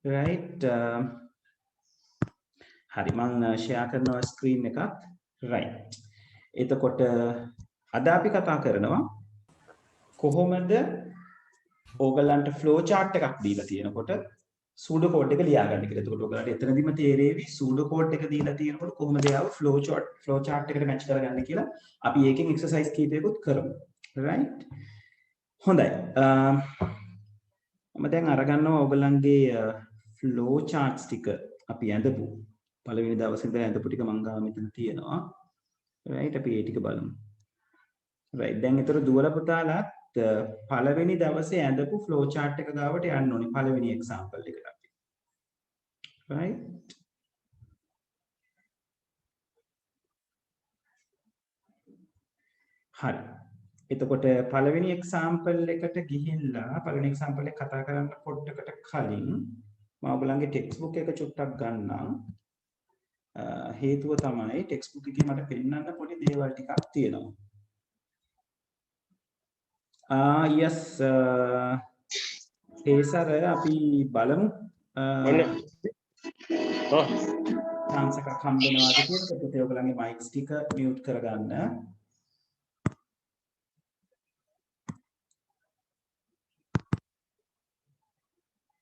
right හරි මම share කරනවා screen එකක් right එතකොට අද අපි කතා කරනවා කොහොමද ඕගලන්ට flow chart එකක් දීලා තියෙනකොට pseudo code එක ලියා ගන්න කියලා. එතකොට ඔයගලට එතනදිම තේරෙවි pseudo code එක දීලා තියෙනකොට කොහොමද යාව flow chart එකට match කරගන්නේ කියලා. අපි ඒකෙන් exercise කීපයක්ත් කරමු. right හොඳයි. මම දැන් අරගන්නවා ඔයගලන්ගේ flow charts ටික අපි ඇඳපු පළවෙනි දවසේ ඉඳලා ඇඳපු ටික මම ගාව මෙතන තියෙනවා. right අපි ඒ ටික බලමු. right දැන් ඒතර දුවල පුතාලාත් පළවෙනි දවසේ ඇඳපු flow chart එක ගාවට යන්න ඕනේ පළවෙනි example එකට අපි. right හරි. එතකොට පළවෙනි example එකට ගිහිල්ලා පළවෙනි example එක කතා කරන්න පොඩ්ඩකට කලින් මම ඔයගලන්ගේ textbook එක චුට්ටක් ගන්නම්. හේතුව තමයි textbook එකේ මට පෙන්නන්න පොඩි දේවල් ටිකක් තියෙනවා. yes ඒසර අපි බලමු chance එකක් හම්බ වෙනවාද කියලා. එතකොට ඔයගලන්ගේ mics ටික mute කරගන්න.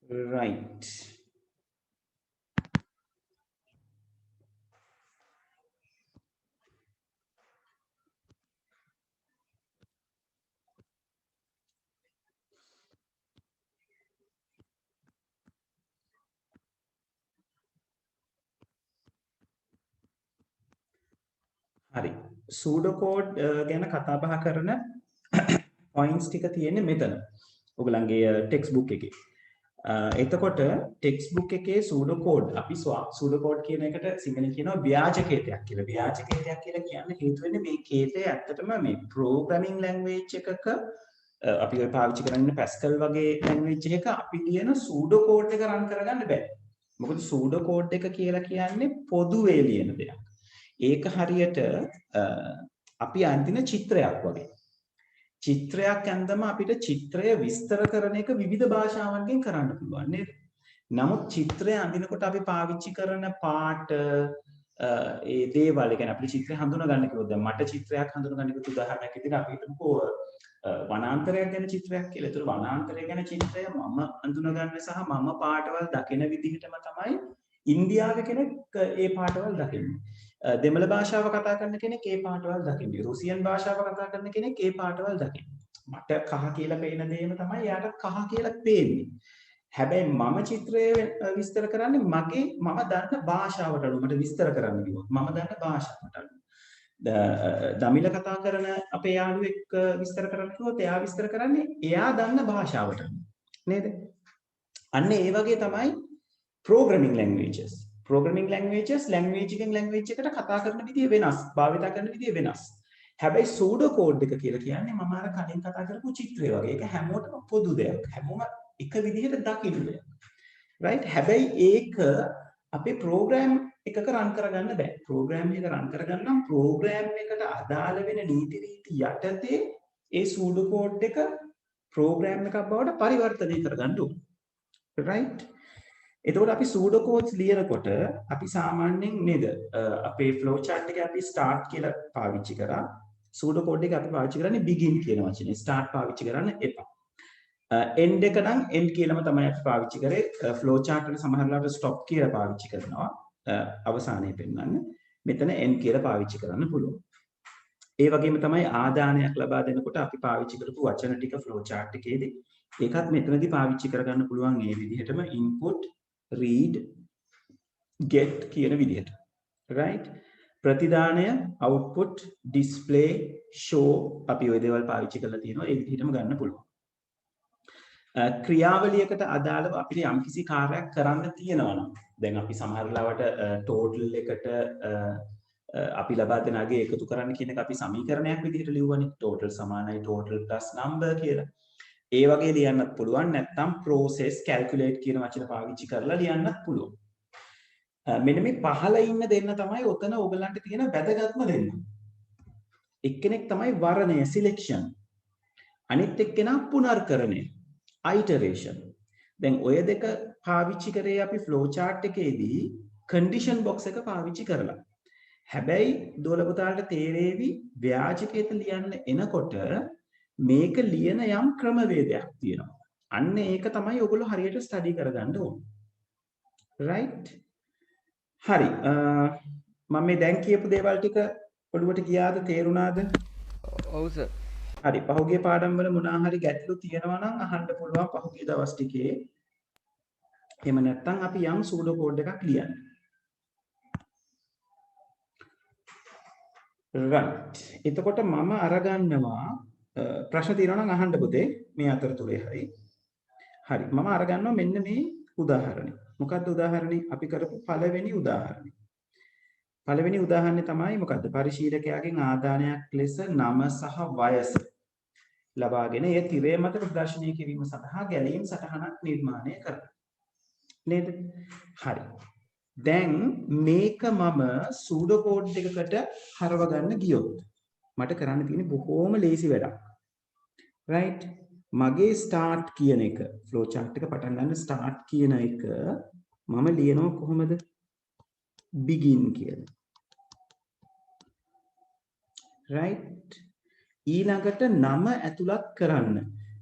right හරි pseudo code ගැන කතා බහ කරන points ටික තියෙන්නේ මෙතන ඔයගලන්ගේ textbook එකේ. එතකොට textbook එකේ pseudo code අපි pseudo code කියන එකට සිංහලෙන් කියනවා ව්‍යාජ කේතයක් කියලා. ව්‍යාජ කේතයක් කියලා කියන්නේ හේතු වෙන්නේ මේ කේතය ඇත්තටම මේ programming language එකක අපි ඔය පාවිච්චි කරන්නේ Pascal වගේ language එකක අපි ලියන pseudo code එක run කරගන්න බෑ. මොකද pseudo code එක කියලා කියන්නේ පොදුවේ ලියන දෙයක්. ඒක හරියට අපි අඳින චිත්‍රයක් වගේ. චිත්‍රයක් ඇඳම අපිට චිත්‍රය විස්තර කරන එක විවිධ භාෂාවන්ගෙන් කරන්න පුළුවන් නේද? නමුත් චිත්‍රය අඳිනකොට අපි පාවිච්චි කරන පාට ඒ දේවල් කියන්නේ අපිට චිත්‍රය හඳුනා ගන්න කිව්වොත් දැන් මට චිත්‍රයක් හඳුනා ගන්න කිව්වොත් උදාහරණයක් විදිහට අපි හිතමුකෝ වනාන්තරයක් ගැන චිත්‍රයක් කියලා. ඒතර වනාන්තරය ගැන චිත්‍රය මම හඳුනා ගන්න සහ මම පාටවල් දකින විදිහටම තමයි ඉන්දියාවේ කෙනෙක් ඒ පාටවල් දකින්නේ. දෙමළ භාෂාව කතා කරන කෙනෙක් ඒ පාටවල් දකින්නේ. රුසියන් භාෂාව කතා කරන කෙනෙක් ඒ පාටවල් දකින්නේ. මට කහ කියලා පේන දේම තමයි යාට කහ කියලා පේන්නේ. හැබැයි මම චිත්‍රය විස්තර කරන්නේ මම දන්න භාෂාවට අනුව මට විස්තර කරන්න කිව්වොත් මම දන්න භාෂාවට අනුව. දමිළ කතා කරන අපේ යාළුවෙක් විස්තර කරන්න කිව්වොත් එයා විස්තර කරන්නේ එයා දන්න භාෂාවට අනුව. නේද? අන්න ඒ වගේ තමයි programming languages. Programming languages language එකෙන් language එකට කතා කරන විදිය වෙනස්, භාවිත කරන විදිය වෙනස්. හැබැයි pseudo code එක කියලා කියන්නේ මම අර කලින් කතා කරපු චිත්‍රය වගේ. ඒක හැමෝටම පොදු දෙයක්. හැමෝම එක විදිහට දකින්න දෙයක්. right? හැබැයි ඒක අපේ program එකක run කරගන්න බෑ. program එක run කරගන්න නම් program එකට අදාළ වෙන නීති රීති යටතේ ඒ pseudo code එක program එකක් බවට පරිවර්තනය කරගන්න ඕනේ. right? එතකොට අපි pseudo codes ලියනකොට අපි සාමාන්‍යයෙන් නේද අපේ flow chart එකේ අපි start කියලා පාවිච්චි කරා pseudo code එක අපි පාවිච්චි කරන්නේ begin කියන වචනේ start පාවිච්චි කරන්න එපා. end එක නම් end කියලාම තමයි අපි පාවිච්චි කරේ. flow chart එක සමහරවිට stop කියලා පාවිච්චි කරනවා අවසානයේ පෙන්වන්න. මෙතන end කියලා පාවිච්චි කරන්න පුළුවන්. ඒ වගේම තමයි ආදානයක් ලබා දෙනකොට අපි පාවිච්චි කරපු වචන ටික flow chart එකේදී ඒකත් මෙතනදී පාවිච්චි කරගන්න පුළුවන් මේ විදිහටම input read get කියන විදිහට right ප්‍රතිදානය output display show අපි ওই දේවල් පාවිච්චි කරලා තියෙනවා ඒ විදිහටම ගන්න පුළුවන් ක්‍රියාවලියකට අදාළව අපිට යම්කිසි කාර්යයක් කරන්න තියෙනවා නම් දැන් අපි සමහර ලාවට total එකට අපි ලබා දෙන අගේ එකතු කරන්න කියන එක අපි සමීකරණයක් විදිහට ලියුවනේ total සමානයි total plus number කියලා ඒ වගේ ලියන්නත් පුළුවන් නැත්නම් process calculate කියන වචන පාවිච්චි කරලා ලියන්නත් පුළුවන්. මෙන්න මේ පහළ ඉන්න දෙන්න තමයි ඔතන ඔයගලන්ට තියෙන වැදගත්ම දෙන්න. එක්කෙනෙක් තමයි වර්ණය selection. අනිත් එක්කෙනා පුනර්කරණය iteration. දැන් ඔය දෙක පාවිච්චි කරේ අපි flow chart එකේදී condition box එක පාවිච්චි කරලා. හැබැයි දෝල පුතාලට තේරෙවි ව්‍යාජකයට ලියන්න එනකොට මේක ලියන යම් ක්‍රමවේදයක් තියෙනවා. අන්න ඒක තමයි ඔයගොල්ලෝ හරියට ස්ටඩි කරගන්න ඕනේ. right? හරි. මම මේ දැන් කියපු දේවල් ටික ඔළුවට ගියාද තේරුණාද? ඔව් සර්. හරි. පහුගිය පාඩම් වල මොනවා හරි ගැටලු තියෙනවා නම් අහන්න පුළුවන් පහුගිය දවස් ටිකේ. එහෙම නැත්නම් අපි යම් සූඩෝ කෝඩ් එකක් ලියන්න. right. එතකොට මම අරගන්නවා ප්‍රශ්න තියෙනවා නම් අහන්න පුතේ මේ අතරතුරේ හරි. හරි. මම අරගන්නවා මෙන්න මේ උදාහරණය. මොකක්ද උදාහරණේ? අපි කරපු පළවෙනි උදාහරණය. පළවෙනි උදාහරණය තමයි මොකද්ද? පරිශීලකයාගෙන් ආදානයක් ලෙස නම සහ වයස ලබාගෙන ඒ තිරය මත ප්‍රදර්ශනය කිරීම සඳහා ගැලීම් සටහනක් නිර්මාණය කරනවා. නේද? හරි. දැන් මේක මම සූඩෝ කෝඩ් එකකට හරව ගන්න ගියොත් මට කරන්න තියෙන්නේ බොහොම ලේසි වැඩක්. right? මගේ start කියන එක flow chart එක පටන් ගන්න start කියන එක මම ලියනවා කොහොමද? begin කියලා. right? ඊළඟට නම ඇතුළත් කරන්න.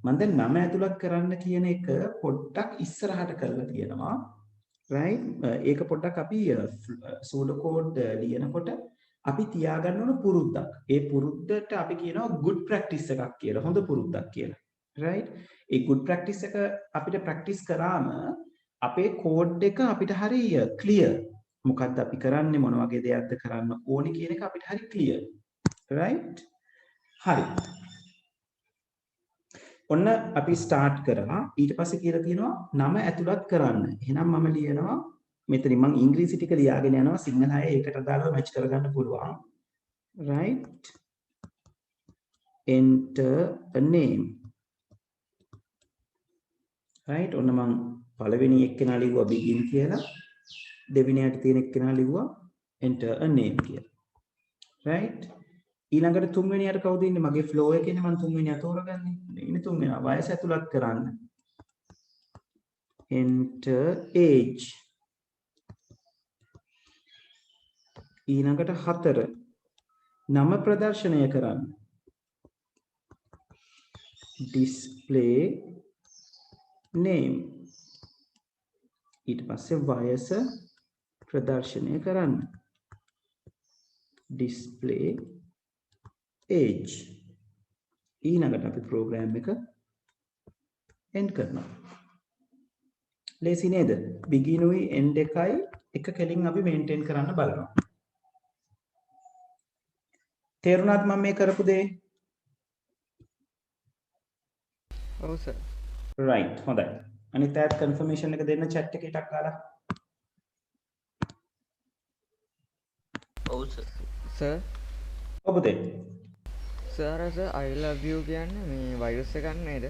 මම දැන් නම ඇතුළත් කරන්න කියන එක පොඩ්ඩක් ඉස්සරහට කරලා තියෙනවා. right? ඒක පොඩ්ඩක් අපි pseudo code ලියනකොට අපි තියාගන්න ඕන පුරුද්දක්. ඒ පුරුද්දට අපි කියනවා good practice එකක් කියලා. හොඳ පුරුද්දක් කියලා. right? ඒ good practice එක අපිට practice කරාම අපේ code එක අපිට හරි clear. මොකක්ද අපි කරන්නේ මොන වගේ දෙයක්ද කරන්න ඕනේ කියන එක අපිට හරි clear. right? හරි. ඔන්න අපි start කරා. ඊට පස්සේ කියලා තියෙනවා නම ඇතුළත් කරන්න. එහෙනම් මම ලියනවා මෙතනින් මම ඉංග්‍රීසි ටික ලියාගෙන යනවා සිංහල අය ඒකට අදාළව මැච් කරගන්න පුළුවන්. right? enter a name. right? ඔන්න මම පළවෙනි එක්කෙනා ලිව්වා begin කියලා. දෙවෙනියට තියෙන එක්කෙනා ලිව්වා enter a name කියලා. right? ඊළඟට තුන්වෙනියට කවුද ඉන්නේ? මගේ flow එකේනේ මම තුන්වෙනිය තෝරගන්නේ. ඉන්නේ තුන්වෙනියා. වයස ඇතුළත් කරන්න. enter age. ඊළඟට 4 නම ප්‍රදර්ශනය කරන්න. display name. ඊට පස්සේ වයස ප්‍රදර්ශනය කරන්න. display age. ඊළඟට අපි ප්‍රෝග්‍රෑම් එක end කරනවා. ලේසි නේද? begin උයි end එකයි එක කෙලින් අපි මේන්ටේන් කරන්න බලනවා. තේරුණාද මම මේ කරපු දේ? ඔව් සර්. right. හොඳයි. අනිත් අයත් confirmation එක දෙන්න chat එකේ ටක් ගාලා. ඔව් සර්. සර්. ඔබ දෙන්න. සර් I love you කියන්නේ මේ වෛරස් එකක් නේද?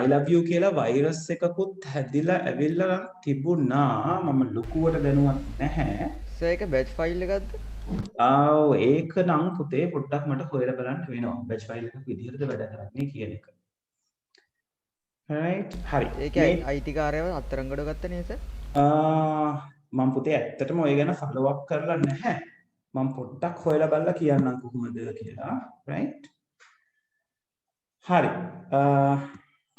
I love you කියලා වෛරස් එකකුත් හැදිලා ඇවිල්ලා තිබුණා. මම ලොකුවට දැනුවත් නැහැ. සර් ඒක බැච් ෆයිල් එකක්ද? ඒක නම් පුතේ පොඩ්ඩක් මට හොයලා බලන්න වෙනවා. බැච් ෆයිල් එකක් විදිහටද වැඩ කරන්නේ කියන එක. right? හරි. ඒකේ IT කාර්යව අත්තරංගඩ ගත්ත නේද සර්? මම පුතේ ඇත්තටම ඔය ගැන ෆලෝ අප් කරලා නැහැ. මම පොඩ්ඩක් හොයලා බලලා කියන්නම් කොහොමද කියලා. right? හරි.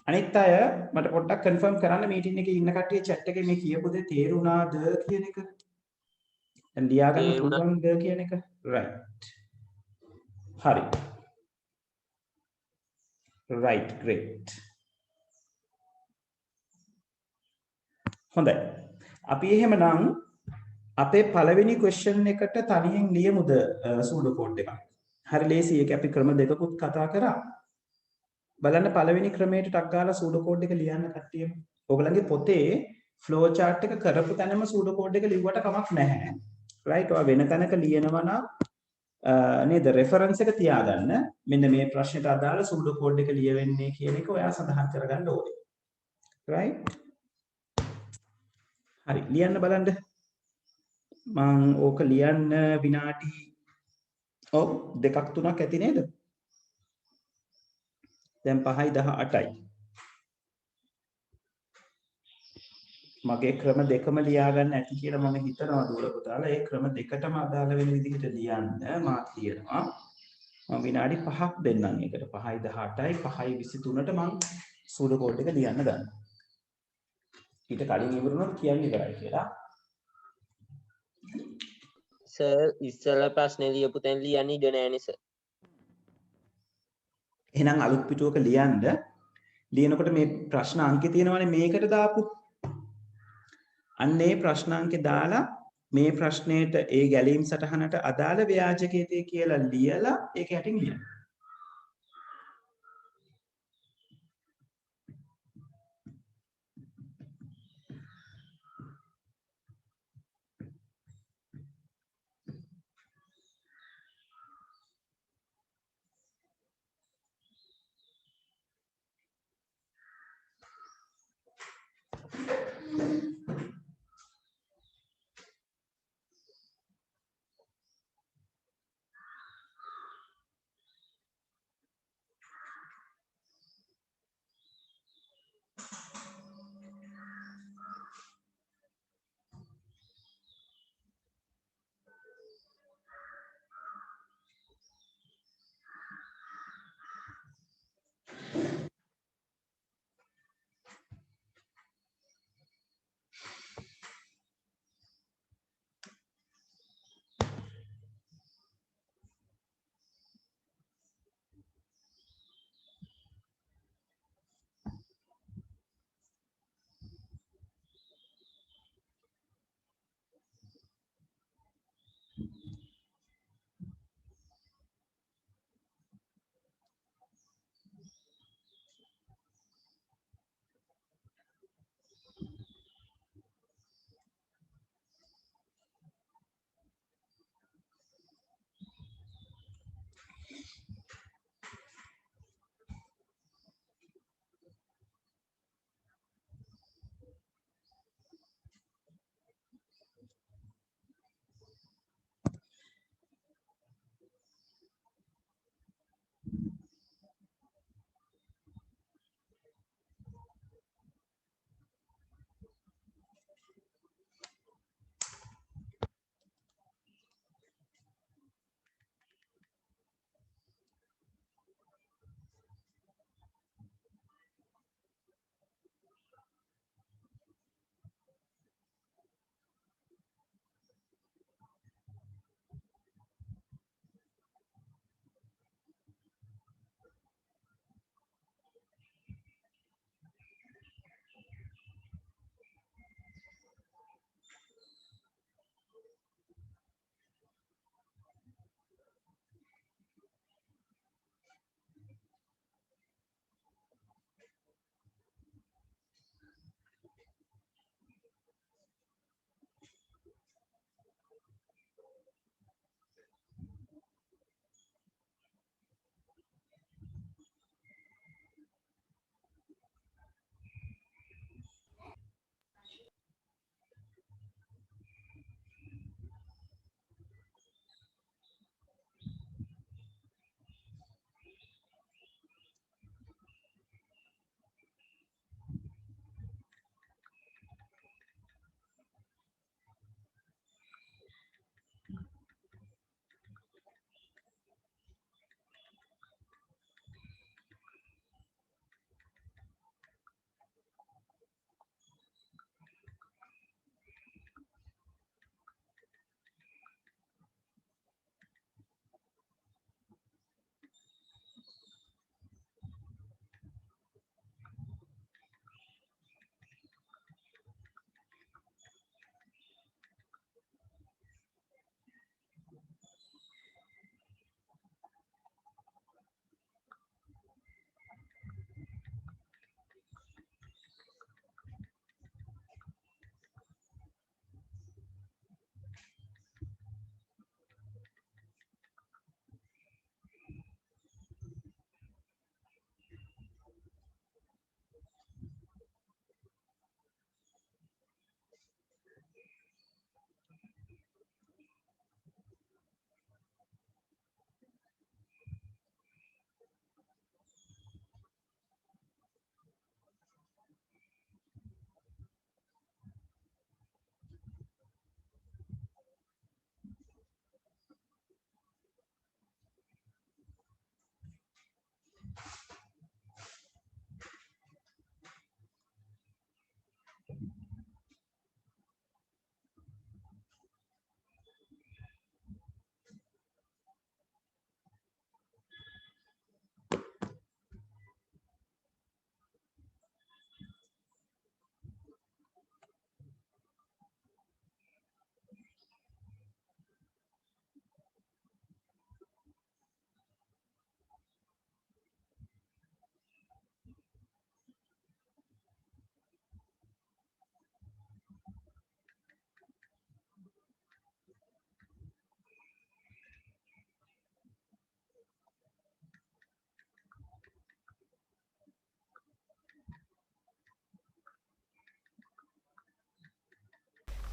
අනිත් අය මට පොඩ්ඩක් කන්ෆර්ම් කරන්න මීටින් එකේ ඉන්න කට්ටිය chat එකේ මේ කියපු දේ තේරුණාද කියන එක. දැන් ලියා ගන්න පුළුවන්ද කියන එක. right. හරි. right, great. හොඳයි. අපි එහෙමනම් අපේ පළවෙනි question එකට තනියෙන් ලියමුද pseudo code එකක්. හරි ලේසි. ඒක අපි ක්‍රම දෙකකුත් කතා කරා. බලන්න පළවෙනි ක්‍රමයට ටක් ගාලා pseudo code එක ලියන්න කට්ටියම. ඔයගලගේ පොතේ flow chart එක කරපු තැනම pseudo code එක ලිව්වට කමක් නැහැ. right? ඔයා වෙන තැනක ලියනවා නම් නේද reference එක තියාගන්න. මෙන්න මේ ප්‍රශ්නෙට අදාළ pseudo code එක ලියවෙන්නේ කියන එක ඔයා සඳහන් කරගන්න ඕනේ. right? හරි ලියන්න බලන්න. මම ඕක ලියන්න විනාඩි දෙකක් තුනක් ඇති නේද? දැන් 5:18යි. මගේ ක්‍රම දෙකම ලියා ගන්න ඇති කියලා මම හිතනවා දුර පුතාලා. ඒ ක්‍රම දෙකටම අදාළ වෙන විදිහට ලියන්න මාත් ලියනවා. මම විනාඩි 5ක් දෙන්නම් ඒකට. 5යි 18යි 5යි 23ට මම සූඩෝ කෝඩ් එක ලියන්න ගන්නවා. ඊට කලින් ඉවරුනොත් කියන්න ඉවරයි කියලා. සර් ඉස්සෙල්ලා ප්‍රශ්නේ ලියපු තැන ලියන්න ඉඩ නැහැ සර්. එහෙනම් අලුත් පිටුවක ලියන්න. ලියනකොට මේ ප්‍රශ්න අංකේ තියෙනවානේ මේකට දාපු. අන්න ඒ ප්‍රශ්න අංකේ දාලා මේ ප්‍රශ්නෙට ඒ ගැලීම් සටහනට අදාළ ව්‍යාජකයේ කියලා ලියලා ඒක යටින් ලියන්න.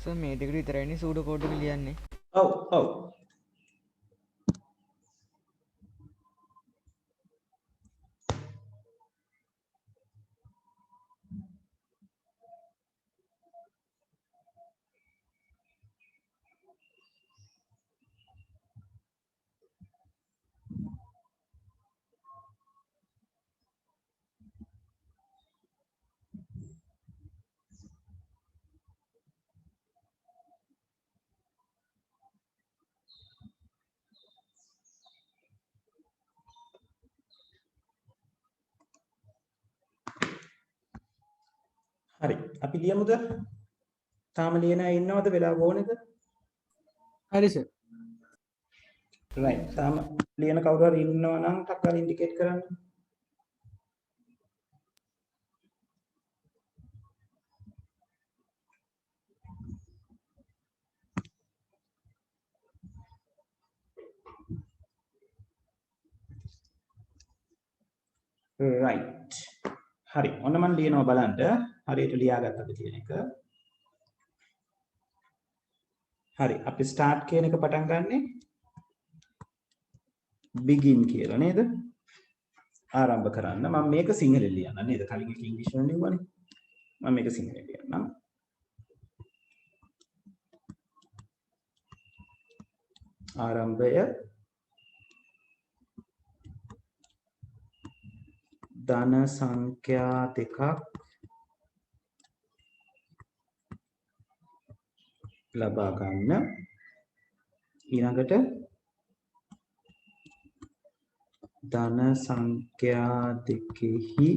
සර් මේ ටිකට විතරයිනේ සූඩෝ කෝඩ් එක ලියන්නේ. ඔව් ඔව් හරි අපි ලියමුද? තාම ලියන අය ඉන්නවද වෙලාව ඕනේද? හරි සර්. right තාම ලියන කවුරු හරි ඉන්නවා නම් ටක් ගාලා ඉන්ඩිකේට් කරන්න. right හරි ඔන්න මම ලියනවා බලන්න හරියට ලියාගත්තද කියන එක. හරි අපි start කියන එක පටන් ගන්නෙ begin කියලා නේද? ආරම්භ කරන්න. මම මේක සිංහලෙන් ලියන්න නේද? කලින් එක ඉංග්‍රීසි වලින් ලියුවානේ. මම මේක සිංහලෙන් ලියන්නම්. ආරම්භය ධන සංඛ්‍යා දෙකක් ලබා ගන්න. ඊළඟට ධන සංඛ්‍යා දෙකෙහි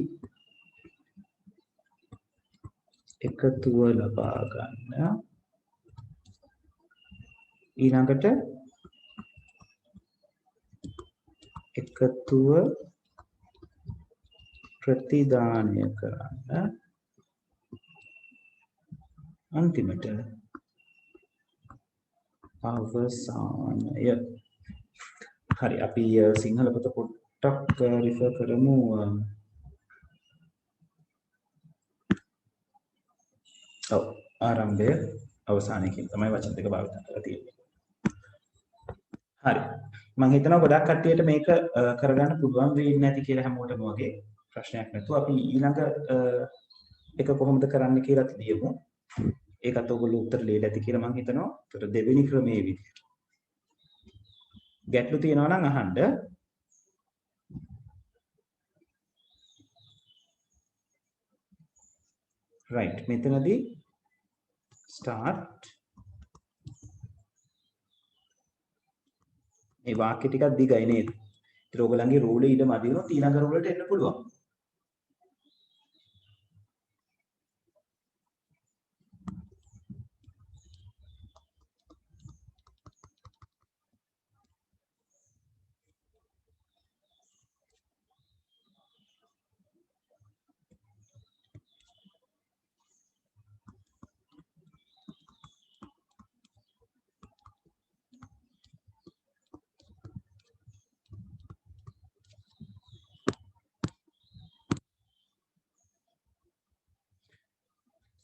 එකතුව ලබා ගන්න. ඊළඟට එකතුව ප්‍රතිදානය කරන්න. අන්තිමට අවසානය. හරි අපි සිංහල පොත පොඩ්ඩක් රිෆර් කරමු. ඔව් ආරම්භය අවසානය කියන තමයි වචන දෙක භාවිත කරලා තියෙන්නේ. හරි මම හිතනවා ගොඩක් කට්ටියට මේක කරගන්න පුළුවන් වෙන්නේ නැති කියලා හැමෝටම වගේ ප්‍රශ්නයක් නැතුව අපි ඊළඟ එක කොහොමද කරන්න කියලා තියමු. ඒකත් ඔයගොල්ලෝ උත්තර ලියලා ඇති කියලා මම හිතනවා. ඒතර දෙවෙනි ක්‍රමයේ විදිහට. ගැටලු තියෙනවා නම් අහන්න. right මෙතනදී start මේ වාක්‍ය ටිකක් දිගයි නේද? ඒතර ඔයගලන්ගේ රූලේ ඊට මදි වුණොත් ඊළඟ රූලට එන්න පුළුවන්.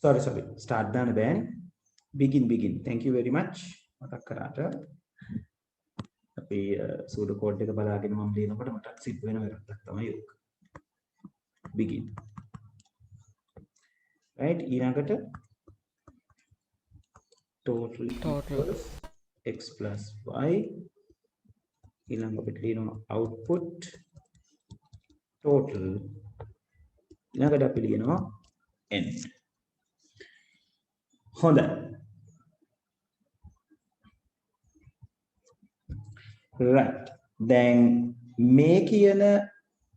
sorry start දාන්න බෑනේ. begin thank you very much මතක් කරාට අපි සූඩෝ කෝඩ් එක බලාගෙන මම ලියනකොට මට සිත් වෙන වැරද්දක් තමයි ඒක. begin right ඊළඟට total equals x plus y ඊළඟ අපිට ලියනවා output total ඊළඟට අපි ලියනවා n. හොඳයි. right දැන් මේ කියන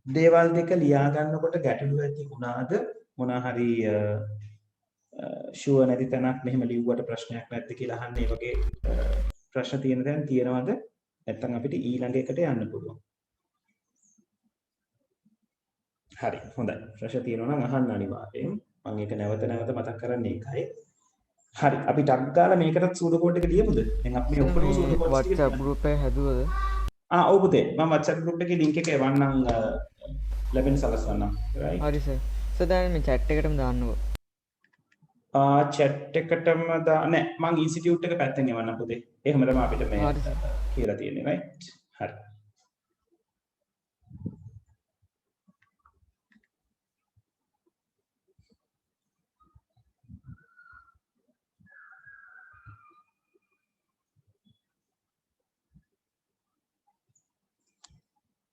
දේවල් දෙක ලියා ගන්නකොට ගැටලු ඇති වුණාද? මොනවා හරි ෂුවර් නැති තැනක් මෙහෙම ලිව්වට ප්‍රශ්නයක් නැද්ද කියලා අහන්නේ. ඒ වගේ ප්‍රශ්න තියෙන තැන් තියෙනවද? නැත්නම් අපිට ඊළඟ එකට යන්න පුළුවන්. හරි හොඳයි. ප්‍රශ්න තියෙනවා නම් අහන්න අනිවාර්යෙන්. මම ඒක නැවත නැවත මතක් කරන්නේ ඒකයි. හරි අපි ටක් ගාලා මේකටත් සූඩෝ කෝඩ් එක ලියමුද? දැන් අපි මේ ඔක්කොම සූඩෝ කෝඩ් WhatsApp group එක හැදුවද? ඔව් පුතේ මම WhatsApp group එකේ link එක එවන්නම් ලැබෙන සලස්වන්නම්. right හරි සර්. සර් දැන් මේ chat එකටම දාන්නකෝ. chat එකටම නෑ මං ඉන්ස්ටිටියුට් එක පැත්තෙන් එවන්න පුතේ. එහෙම තමයි අපිට මේ හරි සර්. කියලා තියෙන්නේ right. හරි.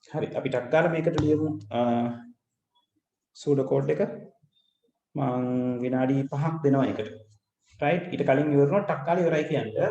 හරි අපි ටක් ගාලා මේකට ලියමු සූඩෝ කෝඩ් එක මං විනාඩි 5ක් දෙනවා ඒකට right ඊට කලින් ඉවරනොත් ටක් ගාලා ඉවරයි කියන්නේ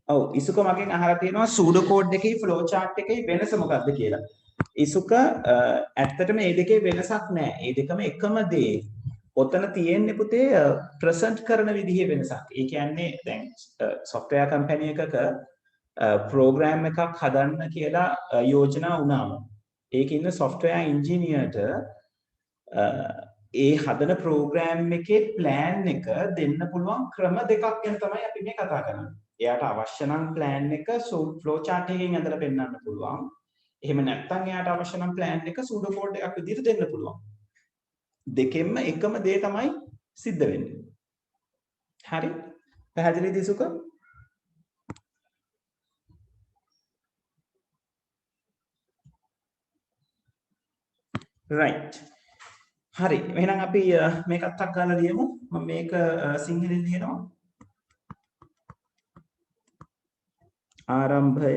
ඔව් ඉසුක මගෙන් අහලා තියෙනවා සූඩෝ කෝඩ් එකේ ෆ්ලෝ chart එකේ වෙනස මොකක්ද කියලා. ඉසුක ඇත්තටම මේ දෙකේ වෙනසක් නැහැ. මේ දෙකම එකම දේ. ඔතන තියෙන්නේ පුතේ ප්‍රසන්ට් කරන විදිහේ වෙනසක්. ඒ කියන්නේ දැන් software company එකක program එකක් හදන්න කියලා යෝජනා වුණාම ඒකේ ඉන්න software engineerට ඒ හදන program එකේ plan එක දෙන්න පුළුවන් ක්‍රම දෙකක් ගැන තමයි අපි මේ කතා කරන්නේ. එයාට අවශ්‍ය නම් plan එක flow chart එකකින් ඇඳලා පෙන්නන්න පුළුවන්. එහෙම නැත්නම් එයාට අවශ්‍ය නම් plan එක pseudo code එකක් විදිහට දෙන්න පුළුවන්. දෙකෙන්ම එකම දේ තමයි සිද්ධ වෙන්නේ. හරි? පැහැදිලිද ඉසුක? right. හරි. එහෙනම් අපි මේකත් අක් ගාලා ලියමු. මම මේක සිංහලෙන් ලියනවා. ආරම්භය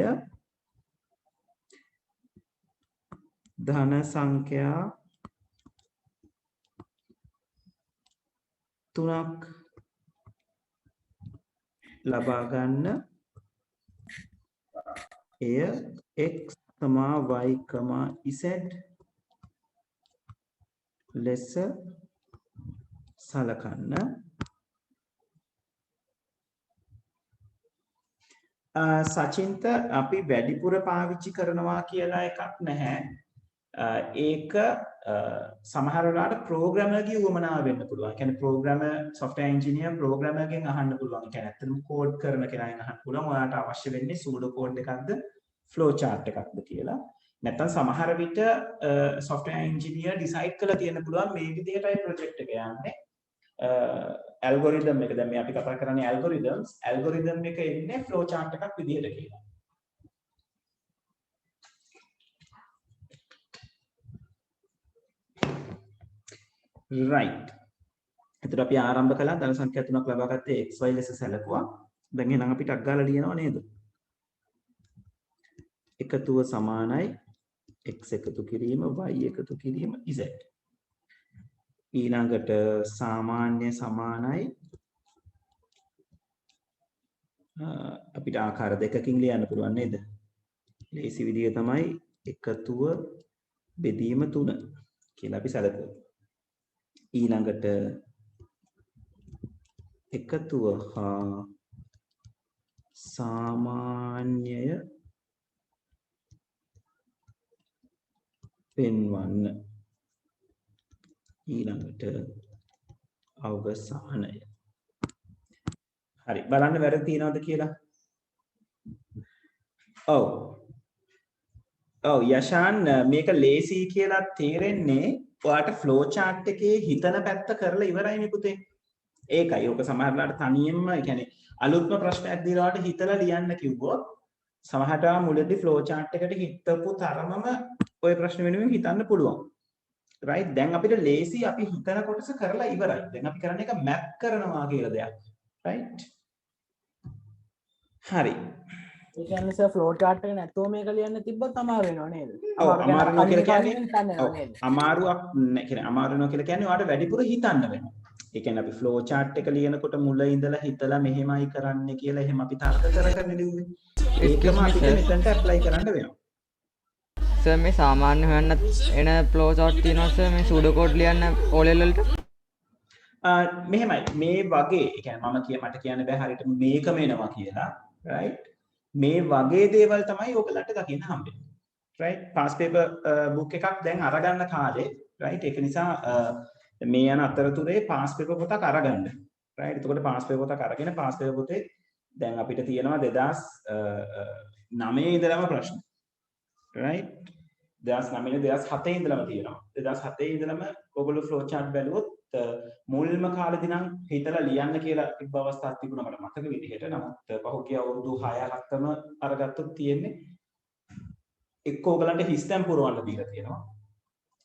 ධන සංඛ්‍යා 3ක් ලබා ගන්න එය x, y, z ලෙස සලකන්න. සචින්ත අපි වැඩිපුර පාවිච්චි කරනවා කියලා එකක් නැහැ. ඒක සමහර වෙලාවට ප්‍රෝග්‍රෑමර්ගේ උවමනාව වෙන්න පුළුවන්. ඒ කියන්නේ ප්‍රෝග්‍රෑමර් software engineer ප්‍රෝග්‍රෑමර්ගෙන් අහන්න පුළුවන්. ඒ කියන්නේ ඇත්තටම කෝඩ් කරන කෙනාගෙන් අහන්න පුළුවන්. ඔයාලට අවශ්‍ය වෙන්නේ pseudo code එකක්ද flow chart එකක්ද කියලා. නැත්නම් සමහර විට software engineer decide කරලා තියෙන්න පුළුවන් මේ විදිහටයි project එක යන්නේ. algorithm එක දැන් මේ අපි කතා කරන්නේ algorithm එක එන්නේ flow chart එකක් විදිහට කියලා. right. එතකොට අපි ආරම්භ කළා ධන සංඛ්‍යා 3ක් ලබා ගත්තේ xy ලෙස සැලකුවා. දැන් එහෙනම් අපි ටක් ගාලා ලියනවා නේද? එකතුව සමානයි x එකතු කිරීම y එකතු කිරීම z. ඊළඟට සාමාන්‍ය සමානයි අපිට ආකාර දෙකකින් ලියන්න පුළුවන් නේද? ලේසි විදිය තමයි එකතුව බෙදීම 3 කියලා අපි සැලකුවා. ඊළඟට එකතුව හා සාමාන්‍යය පෙන්වන්න. ඊළඟට අවසානය. හරි බලන්න වැරදි තියනවද කියලා. ඔව් යෂාන් මේක ලේසි කියලා තේරෙන්නේ ඔයාට ෆ්ලෝ chart එකේ හිතන පැත්ත කරලා ඉවරයි නේ පුතේ. ඒකයි. ඕක සමහරවිට තනියෙන්ම ඒ කියන්නේ අලුත්ම ප්‍රශ්නයක් දීලා ඔයාට හිතලා ලියන්න කිව්වොත් සමහරට මුලදී ෆ්ලෝ chart එකට හිතපු තරමම ඔය ප්‍රශ්න වෙනුවෙන් හිතන්න පුළුවන්. right දැන් අපිට ලේසි අපි හිතන කොටස කරලා ඉවරයි. දැන් අපි කරන්නේ එක මැප් කරනවා කියලා දෙයක්. right හරි. ඒ කියන්නේ සර් ෆ්ලෝ chart එක නැතුව මේක ලියන්න තිබ්බොත් අමාරු වෙනව නේද? ඔව් අමාරු වෙනවා කියලා කියන්නේ අමාරුවක් කියන්නේ අමාරු වෙනවා කියලා කියන්නේ ඔයාලට වැඩිපුර හිතන්න වෙනවා. ඒ කියන්නේ අපි ෆ්ලෝ chart එක ලියනකොට මුල ඉඳලා හිතලා මෙහෙමයි කරන්න කියලා එහෙම අපි තර්ක කරගෙන ලියුවේ. ඒකම අපිට මෙතනට ඇප්ලයි කරන්න වෙනවා. සර් මේ සාමාන්‍ය හොයන්න එන ෆ්ලෝ chart තියෙනවා සර් මේ pseudo code ලියන්න O level වලට? මෙහෙමයි මේ වගේ ඒ කියන්නේ මට කියන්න බෑ හරියටම මේකම එනවා කියලා. right මේ වගේ දේවල් තමයි ඔයගලන්ට දකින්න හම්බෙන්නේ. right past paper book එකක් දැන් අරගන්න කාලේ right ඒක නිසා මේ යන අතරතුරේ past paper පොතක් අරගන්න. right එතකොට past paper පොතක් අරගෙන past paper පොතේ දැන් අපිට තියෙනවා 2009 ඉඳලම ප්‍රශ්න. right 2009 2007 ඉඳලම තියෙනවා. 2007 ඉඳලම ඔයගොල්ලෝ flow chart බැලුවොත් මුල්ම කාලෙදී නම් හිතලා ලියන්න කියලා තිබ්බ අවස්ථාවක් තිබුණා මට මතක විදිහට. නමුත් පහුගිය අවුරුදු 6-7ම අරගත්තොත් තියෙන්නේ එක්ක ඔයගලන්ට හිස්තැන් පුරවන්න දීලා තියෙනවා.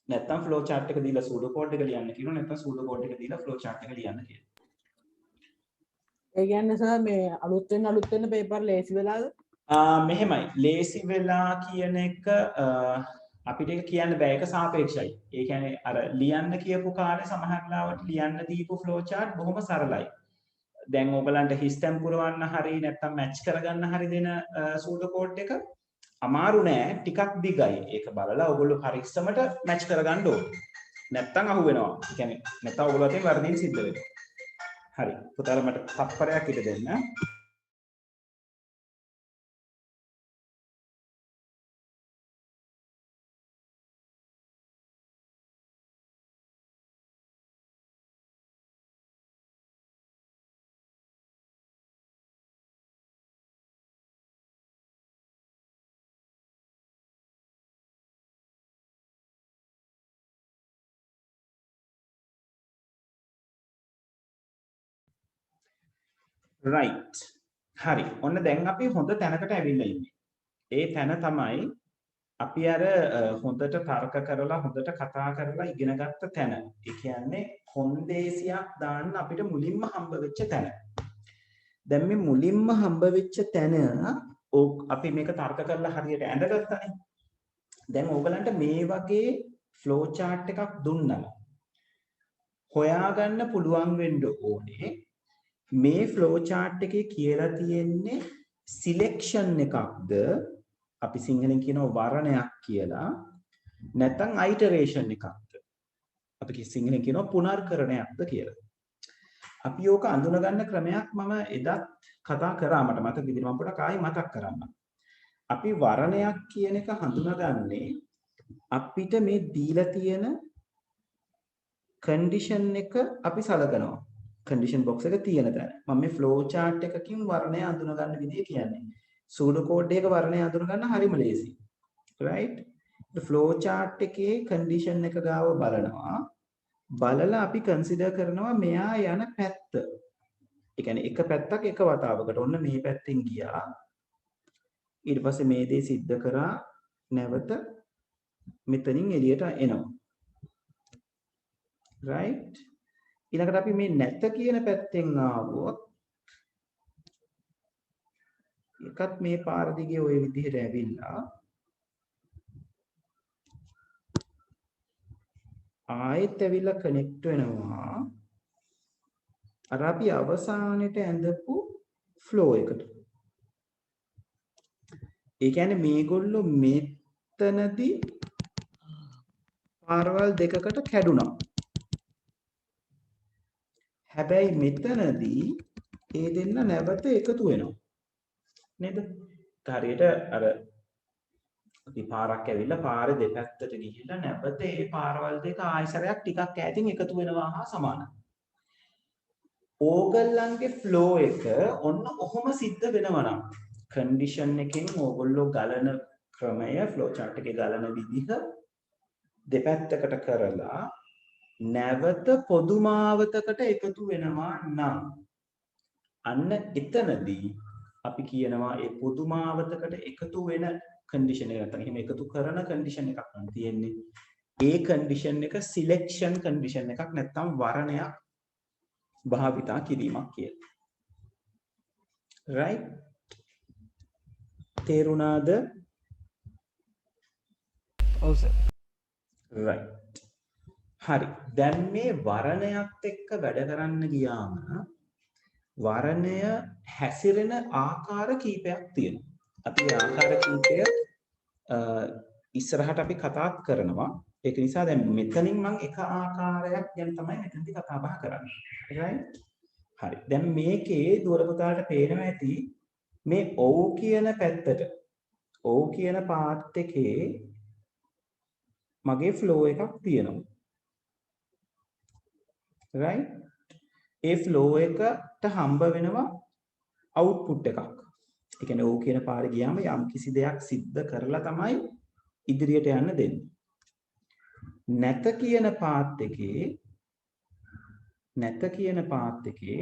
නැත්තම් flow chart එක දීලා pseudo code එක ලියන්න කියනවා. නැත්තම් pseudo code එක දීලා flow chart එක ලියන්න කියනවා. ඒ කියන්නේ සර් මේ අලුත් වෙන පේපර් ලේසි වෙලාද? මෙහෙමයි ලේසි වෙලා කියන එක අපිට කියන්න බෑ ඒක සාපේක්ෂයි. ඒ කියන්නේ අර ලියන්න කියපු කාලේ සමහර ලාවට ලියන්න දීපු flow chart බොහොම සරලයි. දැන් ඕගලන්ට හිස්ටම් පුරවන්න හරි නැත්නම් මැච් කරගන්න හරි දෙන සූඩෝ කෝඩ් එක අමාරු නෑ ටිකක් දිගයි. ඒක බලලා ඔයගොල්ලෝ පරිස්සමට මැච් කරගන්න ඕනේ. නැත්නම් අහු වෙනවා. ඒ කියන්නේ නැත්නම් ඔයගොල්ලෝ අතෙන් වර්ධින් සිද්ධ වෙනවා. හරි. පුතාලා මට තත්පරයක් ඉඳ දෙන්න. right හරි ඔන්න දැන් අපි හොඳ තැනකට ඇවිල්ලා ඉන්නේ. ඒ තැන තමයි අපි අර හොඳට තර්ක කරලා හොඳට කතා කරලා ඉගෙන ගත්ත තැන. ඒ කියන්නේ කොන්දේසියක් දාන්න අපිට මුලින්ම හම්බ වෙච්ච තැන. දැන් මේ මුලින්ම හම්බ වෙච්ච තැන අපි මේක තර්ක කරලා හරියට ඇඳගත්තානේ. දැන් ඕගලන්ට මේ වගේ ෆ්ලෝ chart එකක් දුන්නම හොයාගන්න පුළුවන් වෙන්න ඕනේ මේ ෆ්ලෝ chart එකේ කියලා තියෙන්නේ සිලෙක්ෂන් එකක්ද අපි සිංහලෙන් කියනවා වර්ණයක් කියලා නැත්නම් අයිටරේෂන් එකක්ද අපි සිංහලෙන් කියනවා පුනර්කරණයක්ද කියලා. අපි ඕක අඳුන ගන්න ක්‍රමයක් මම එදත් කතා කරා මට මතක විදිහට මම පොඩක් ආයෙ මතක් කරන්නම්. අපි වර්ණයක් කියන එක හඳුනගන්නේ අපිට මේ දීලා තියෙන කන්ඩිෂන් එක අපි සලකනවා. කන්ඩිෂන් බොක්ස් එක තියෙන තැන. මම මේ ෆ්ලෝ chart එකකින් වර්ණය අඳුන ගන්න විදිය කියන්නේ. සූඩෝ කෝඩ් එකක වර්ණය අඳුන ගන්න හරිම ලේසි. right? ෆ්ලෝ chart එකේ කන්ඩිෂන් එක ගාව බලනවා. බලලා අපි කන්සිඩර් කරනවා මෙයා යන පැත්ත. ඒ කියන්නේ එක පැත්තක් එක වතාවකට. ඔන්න මේ පැත්තෙන් ගියා. ඊට පස්සේ මේ දේ සිද්ධ කරා නැවත මෙතනින් එළියට එනවා. right? ඊළඟට අපි මේ නැත කියන පැත්තෙන් ආවොත් එකත් මේ පාර දිගේ ওই විදිහට ඇවිල්ලා ආයෙත් ඇවිල්ලා කනෙක්ට් වෙනවා අර අපි අවසානෙට ඇඳපු ෆ්ලෝ එකට. ඒ කියන්නේ මේගොල්ලෝ මෙතනදී පාරවල් දෙකකට කැඩුනා. හැබැයි මෙතනදී ඒ දෙන්න නැවත එකතු වෙනවා. නේද? හරියට අර අපි පාරක් ඇවිල්ලා පාරේ දෙපැත්තට ගිහිල්ලා නැවත ඒ පාරවල් දෙක ආයසරයක් ටිකක් ඈතින් එකතු වෙනවා හා සමානයි. ඕගොල්ලන්ගේ ෆ්ලෝ එක ඔන්න ඔහොම සිද්ධ වෙනවා නම් කන්ඩිෂන් එකෙන් ඕගොල්ලෝ ගලන ක්‍රමය ෆ්ලෝ chart එකේ ගලන විදිහ දෙපැත්තකට කරලා නැවත පොදු මාවතකට එකතු වෙනවා නම් අන්න එතනදී අපි කියනවා ඒ පොදු මාවතකට එකතු වෙන කන්ඩිෂන් එක නැත්නම් එහෙම එකතු කරන කන්ඩිෂන් එකක් නම් තියෙන්නේ. ඒ කන්ඩිෂන් එක සිලෙක්ෂන් කන්ඩිෂන් එකක් නැත්නම් වර්ණයක් භාවිතා කිරීමක් කියලා. right? තේරුණාද? ඔව් සර්. right. හරි. දැන් මේ වර්ණයත් එක්ක වැඩ කරන්න ගියාම වර්ණය හැසිරෙන ආකාර කීපයක් තියෙනවා. අපි ආකාර කීපය ඉස්සරහට අපි කතා කරනවා. ඒක නිසා දැන් මෙතනින් මම එක ආකාරයක් ගැන තමයි මෙතනදී කතා බහ කරන්නේ. right? හරි. දැන් මේකේ දුර පුතාලට පේනවා ඇති මේ ඔව් කියන පැත්තට ඔව් කියන පාත් එකේ මගේ ෆ්ලෝ එකක් තියෙනවා. right? ඒ ෆ්ලෝ එකට හම්බ වෙනවා අවුට්පුට් එකක්. ඒ කියන්නේ ඔව් කියන පාරේ ගියාම යම් කිසි දෙයක් සිද්ධ කරලා තමයි ඉදිරියට යන්න දෙන්නේ. නැත කියන පාත් එකේ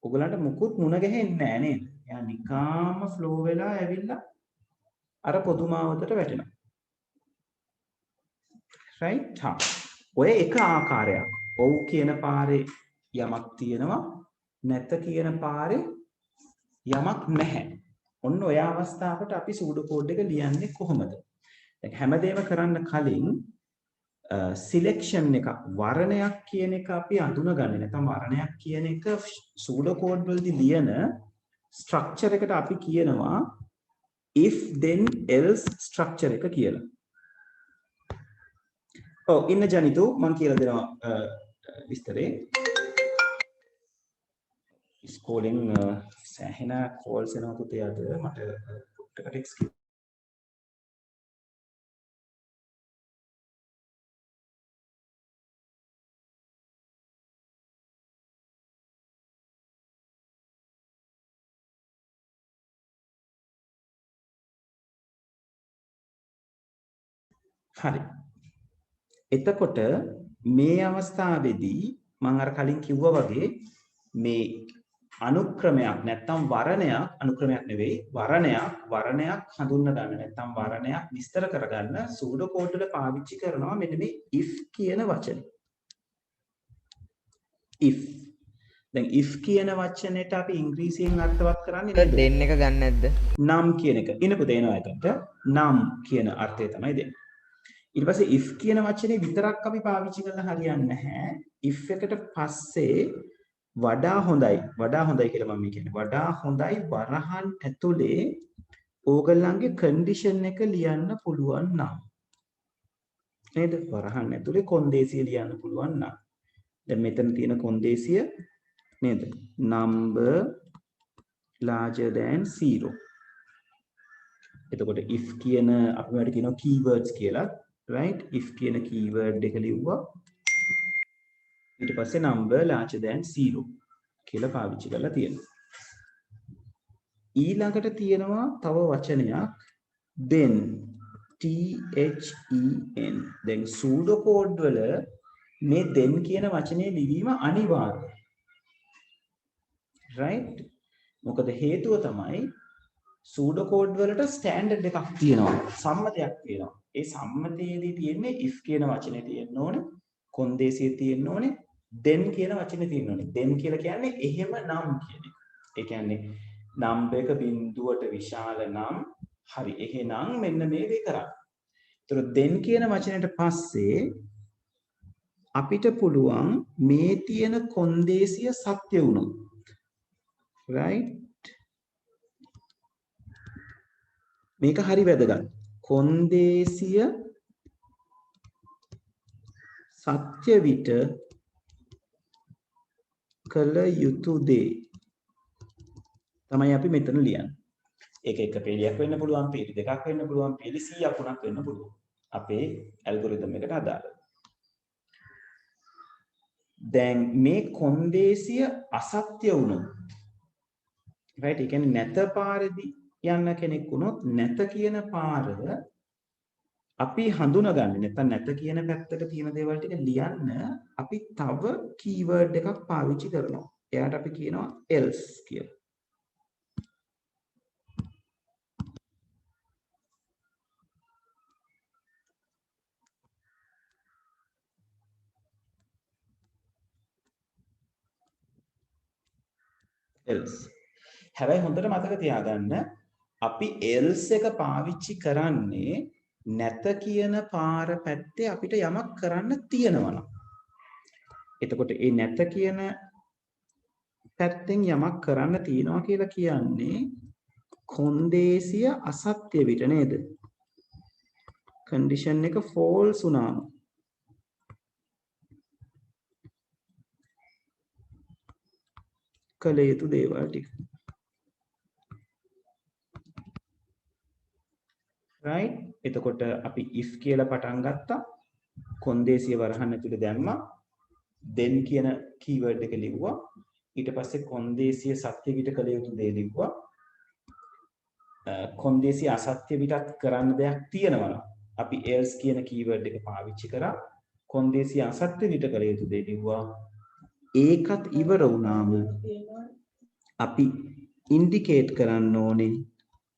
ඔයගලන්ට මුකුත් මුණ ගැහෙන්නේ නැහැ නේද? එයා නිකාම ෆ්ලෝ වෙලා ඇවිල්ලා අර පොදු මාවතට වැටෙනවා. right? හා. ඔය එක ආකාරයක්. ඔව් කියන පාරේ යමක් තියෙනවා නැත කියන පාරේ යමක් නැහැ. ඔන්න ඔය අවස්ථාවට අපි සූඩෝ කෝඩ් එක ලියන්නේ කොහොමද? දැන් හැමදේම කරන්න කලින් සිලෙක්ෂන් එකක් වර්ණයක් කියන එක අපි අඳුනගන්නේ නැත්නම් වර්ණයක් කියන එක සූඩෝ කෝඩ් වලදී ලියන ස්ට්‍රක්චර් එකට අපි කියනවා if then else ස්ට්‍රක්චර් එක කියලා. ඔව් ඉන්න ජනිතු මම කියලා දෙනවා විස්තරේ. ඉස්කෝලෙන් සෑහෙන කෝල්ස් එනවා පුතේ අද මට පොඩ්ඩකට එක්ස්කියුස් හරි. එතකොට මේ අවස්ථාවේදී මම අර කලින් කිව්වා වගේ මේ අනුක්‍රමයක් නැත්නම් වර්ණයක් අනුක්‍රමයක් නෙවෙයි වර්ණයක් හඳුන්වා ගන්න නැත්නම් වර්ණයක් විස්තර කරගන්න සූඩෝ කෝඩ් වල පාවිච්චි කරනවා මෙන්න මේ if කියන වචනේ. if දැන් if කියන වචනේට අපි ඉංග්‍රීසියෙන් අර්ථවත් කරන්නේ නේද? දෙන්න එක ගන්න නැද්ද? නම් කියන එක. ඉනපු තේනවා එතකොට නම් කියන අර්ථය තමයි දෙන්නේ. ඊට පස්සේ if කියන වචනේ විතරක් අපි පාවිච්චි කරලා හරියන්නේ නැහැ. if එකට පස්සේ වඩා හොඳයි කියලා මම කියන්නේ. වඩා හොඳයි වරහන් ඇතුලේ ඕගොල්ලන්ගේ කන්ඩිෂන් එක ලියන්න පුළුවන් නම්. නේද? වරහන් ඇතුලේ කොන්දේසිය ලියන්න පුළුවන් නම්. දැන් මෙතන තියෙන කොන්දේසිය නේද? number larger than 0. එතකොට if කියන අපි වලට කියනවා keywords කියලා. right if කියන keyword එක ලිව්වා ඊට පස්සේ number larger than 0 කියලා පාවිච්චි කරලා තියෙනවා ඊළඟට තියෙනවා තව වචනයක් then then දැන් සූඩෝ කෝඩ් වල මේ then කියන වචනේ ලිවීම අනිවාර්යයි right මොකද හේතුව තමයි සූඩෝ කෝඩ් වලට ස්ටෑන්ඩඩ් එකක් තියෙනවා සම්මතයක් තියෙනවා ඒ සම්මතයේදී තියෙන්නේ if කියන වචනේ තියෙන්න ඕනේ කොන්දේසිය තියෙන්න ඕනේ then කියන වචනේ තියෙන්න ඕනේ then කියලා කියන්නේ එහෙම නම් කියන එක. ඒ කියන්නේ number එක බිඳුවට විශාල නම් හරි එහෙනම් මෙන්න මේ දේ කරන්න. ඒතර then කියන වචනයට පස්සේ අපිට පුළුවන් මේ තියෙන කොන්දේසිය සත්‍ය වුණොත් right මේක හරි වැදගත්. කොන්දේසිය සත්‍ය විට කළ යුතු දේ තමයි අපි මෙතන ලියන්නේ. ඒක එක පේලියක් වෙන්න පුළුවන්, පේලි දෙකක් වෙන්න පුළුවන්, පේලි 100ක් වුණත් වෙන්න පුළුවන්. අපේ ඇල්ගොරිතම් එකට අදාළව. දැන් මේ කොන්දේසිය අසත්‍ය වුණොත් right ඒ කියන්නේ නැත පාරදී යන්න කෙනෙක් වුණොත් නැත කියන පාර අපි හඳුනගන්නේ නැත්නම් නැත කියන පැත්තට තියෙන දේවල් ටික ලියන්න අපි තව කීවර්ඩ් එකක් පාවිච්චි කරනවා. එයාට අපි කියනවා else කියලා. else. හැබැයි හොඳට මතක තියාගන්න අපි else එක පාවිච්චි කරන්නේ නැත කියන පාර පැත්තේ අපිට යමක් කරන්න තියෙනවා නම්. එතකොට ඒ නැත කියන පැත්තෙන් යමක් කරන්න තියෙනවා කියලා කියන්නේ කොන්දේසිය අසත්‍ය විට නේද? කන්ඩිෂන් එක false වුණාම කළ යුතු දේවල් ටික. right එතකොට අපි if කියලා පටන් ගත්තා කොන්දේසිය වරහන් ඇතුලේ දැම්මා then කියන keyword එක ලිව්වා ඊට පස්සේ කොන්දේසිය සත්‍ය විට කළ යුතු දේ ලිව්වා කොන්දේසිය අසත්‍ය විටත් කරන්න දෙයක් තියෙනවා අපි else කියන keyword එක පාවිච්චි කරා කොන්දේසිය අසත්‍ය විට කළ යුතු දේ ලිව්වා ඒකත් ඉවර වුණාම අපි indicate කරන්න ඕනේ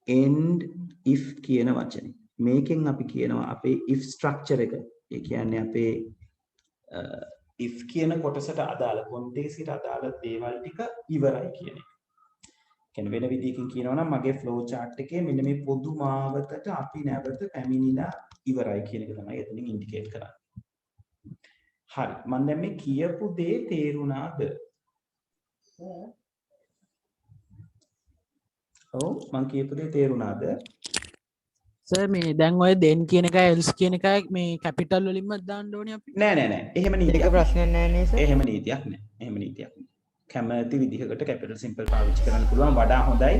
end if කියන වචනේ. මේකෙන් අපි කියනවා අපේ if structure එක. ඒ කියන්නේ අපේ if කියන කොටසට අදාළ කොන්දේසියට අදාළ දේවල් ටික ඉවරයි කියන එක. කියන්නේ වෙන විදිහකින් කියනවා නම් මගේ flow chart එකේ මෙන්න මේ පොදු මාවතට අපි නැවත පැමිණිලා ඉවරයි කියන එක තමයි එතනින් indicate කරන්නේ. හරි. මම දැන් මේ කියපු දේ තේරුණාද? ඔව් මම කියපු දේ තේරුණාද? සර් මේ දැන් ඔය දෙන් කියන එකයි එල්ස් කියන එකයි මේ කැපිටල් වලින්ම දාන්න ඕනේ අපි. නෑ නෑ නෑ. එහෙම ඒක නීතියක්. ප්‍රශ්නයක් නෑ නේ සර්. එහෙම නීතියක් නෑ. එහෙම නීතියක් නෑ. කැමති විදිහකට කැපිටල් සිම්පල් පාවිච්චි කරන්න පුළුවන්. වඩා හොඳයි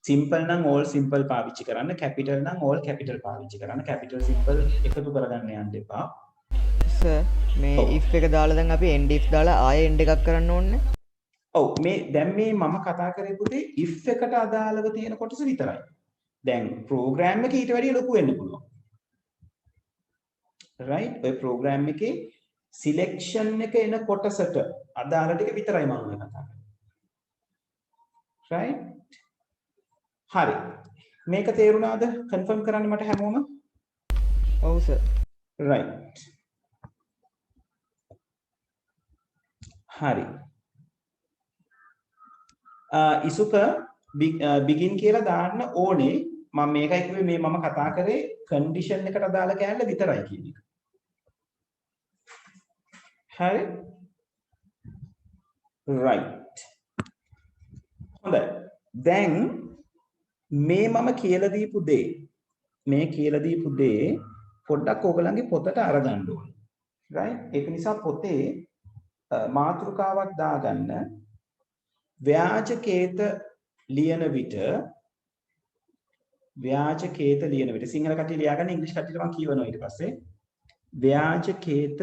සිම්පල් නම් ඕල් සිම්පල් පාවිච්චි කරන්න. කැපිටල් නම් ඕල් කැපිටල් පාවිච්චි කරන්න. කැපිටල් සිම්පල් එකතු කරගන්න යන්න එපා. සර් මේ ඔව්. if එක දාලා දැන් අපි end if දාලා ආයෙ end එකක් කරන්න ඕනේ. ඔව් මේ දැන් මේ මම කතා කරේ පුතේ if එකට අදාළව තියෙන කොටස විතරයි. දැන් ප්‍රෝග්‍රෑම් එක ඊට වැඩිය ලොකු වෙන්න පුළුවන්. right ඔය ප්‍රෝග්‍රෑම් එකේ සිලෙක්ෂන් එක එන කොටසට අදාළ ටික විතරයි මම කතා කරන්නේ. right හරි මේක තේරුණාද? කන්ෆර්ම් කරන්න මට හැමෝම. ඔව් සර්. right හරි ඉසුක begin කියලා දාන්න ඕනේ. මම මේකයි කිව්වේ මේ මම කතා කරේ කන්ඩිෂන් එකට අදාළ කෑල්ල විතරයි කියන එක. හරි right හොඳයි. දැන් මේ මම කියලා දීපු දේ පොඩ්ඩක් ඕගලන්ගේ පොතට අරගන්න ඕනේ. right ඒක නිසා පොතේ මාතෘකාවක් දාගන්න. ව්‍යාජකේත ලියන විට සිංහල කට්ටිය ලියාගන්න ඉංග්‍රීසි කට්ටියට මම කියවනවා ඊට පස්සේ ව්‍යාජකේත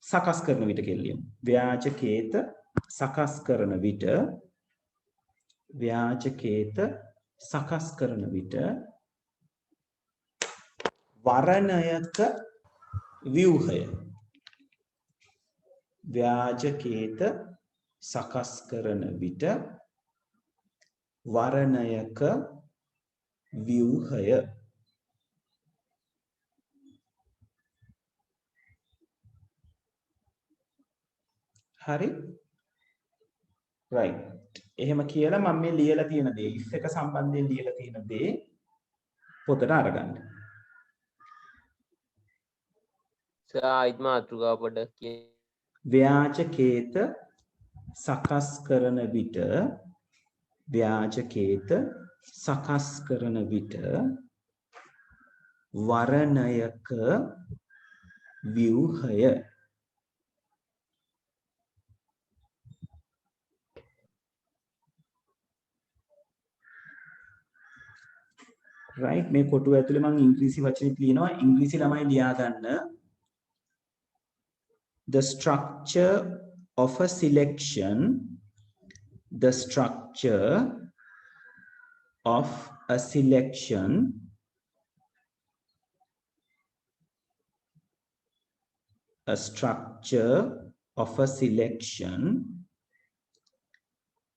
සකස් කරන විට කියලා ලියමු. ව්‍යාජකේත සකස් කරන විට වර්ණයක ව්‍යුහය ව්‍යාජකේත සකස් කරන විට වර්ණයක ව්‍යුහය හරි right එහෙම කියලා මම මේ ලියලා තියෙන දේ if එක සම්බන්ධයෙන් ලියලා තියෙන දේ පොතට අරගන්න. ආයිත් මාතෘකාව පොඩ්ඩක් කියන්න. ව්‍යාජකේත සකස් කරන විට වර්ණයක ව්‍යුහය right මේ කොටුව ඇතුලේ මම ඉංග්‍රීසි වචනේ ලියනවා. ඉංග්‍රීසි ළමයි ලියා ගන්න. The structure of a selection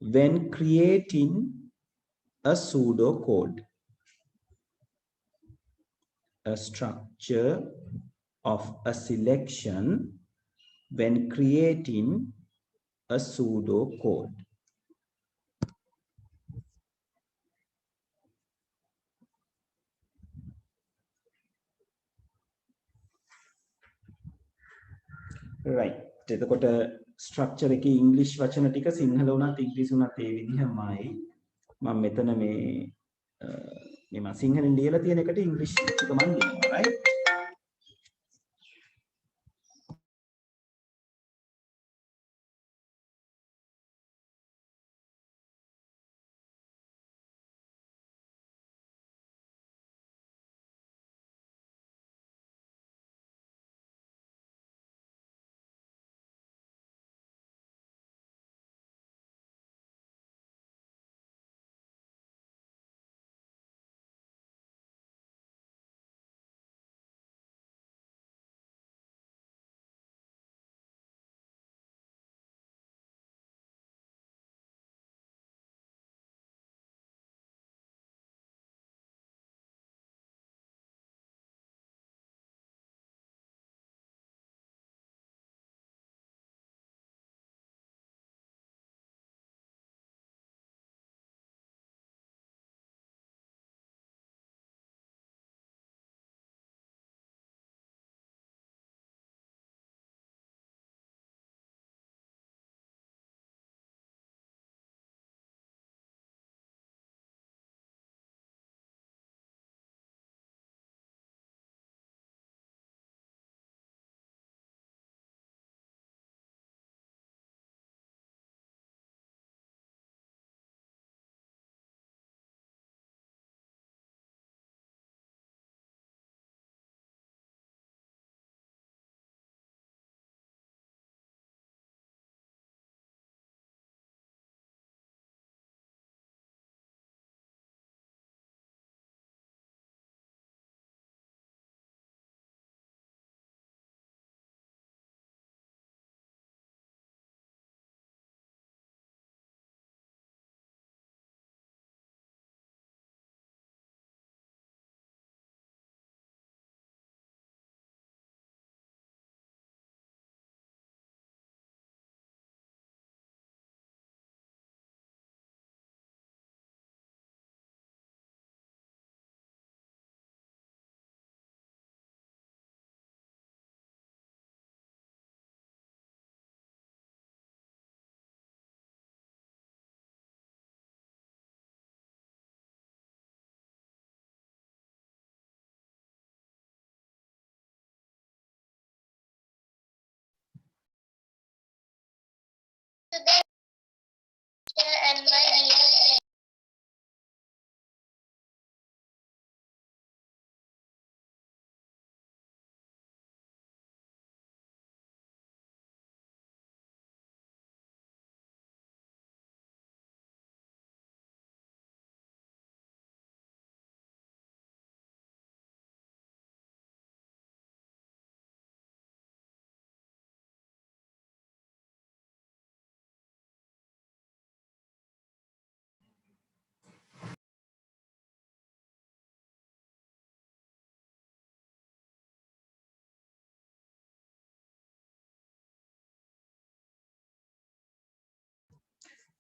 when creating a pseudocode. A structure of a selection when creating a pseudocode. right එතකොට ස්ට්‍රක්චර් එකේ ඉංග්‍රීසි වචන ටික සිංහල වුණත් ඉංග්‍රීසි වුණත් ඒ විදිහමයි. මම මෙතන මේ මම සිංහලෙන් ලියලා තියෙන එකට ඉංග්‍රීසි ටික මම ලියනවා right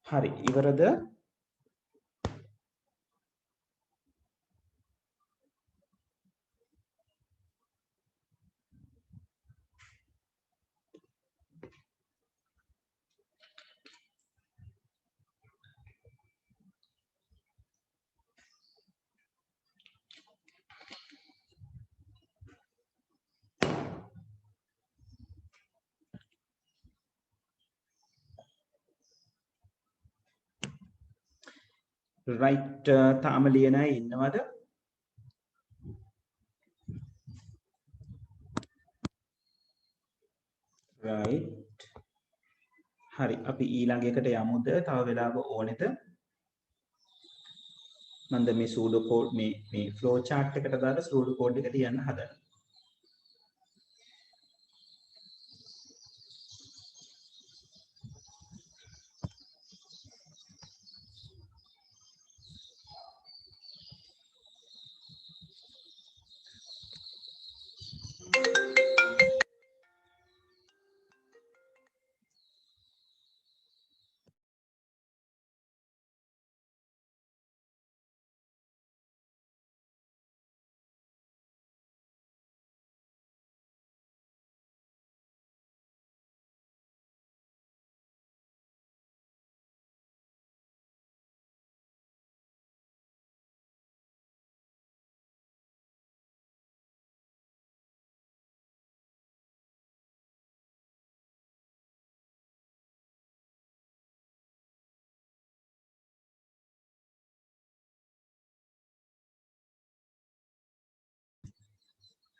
හරි ඉවරද? right තාම ලියන අය ඉන්නවද? right හරි අපි ඊළඟ එකට යමුද? තව වෙලාවක ඕනේද? මන්ද මේ සූඩෝ කෝඩ් මේ ෆ්ලෝ chart එකට දාලා සූඩෝ කෝඩ් එක ලියන්න හදනවා.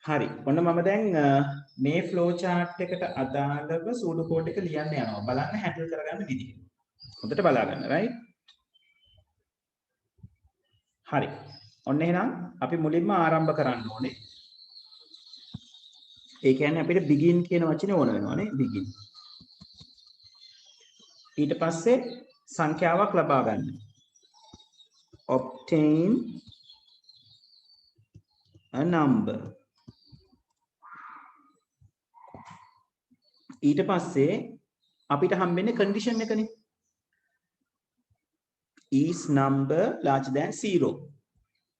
හරි ඔන්න මම දැන් මේ ෆ්ලෝ chart එකට අදාළව සූඩෝ කෝඩ් එක ලියන්න යනවා. බලන්න හැන්ඩල් කරගන්න විදිහ. හොඳට බලා ගන්න right? හරි. ඔන්න එහෙනම් අපි මුලින්ම ආරම්භ කරන්න ඕනේ. ඒ කියන්නේ අපිට begin කියන වචනේ ඕන වෙනවානේ begin. ඊට පස්සේ සංඛ්‍යාවක් ලබා ගන්න. obtain a number. ඊට පස්සේ අපිට හම්බෙන්නේ condition එකනේ. is number larger than 0.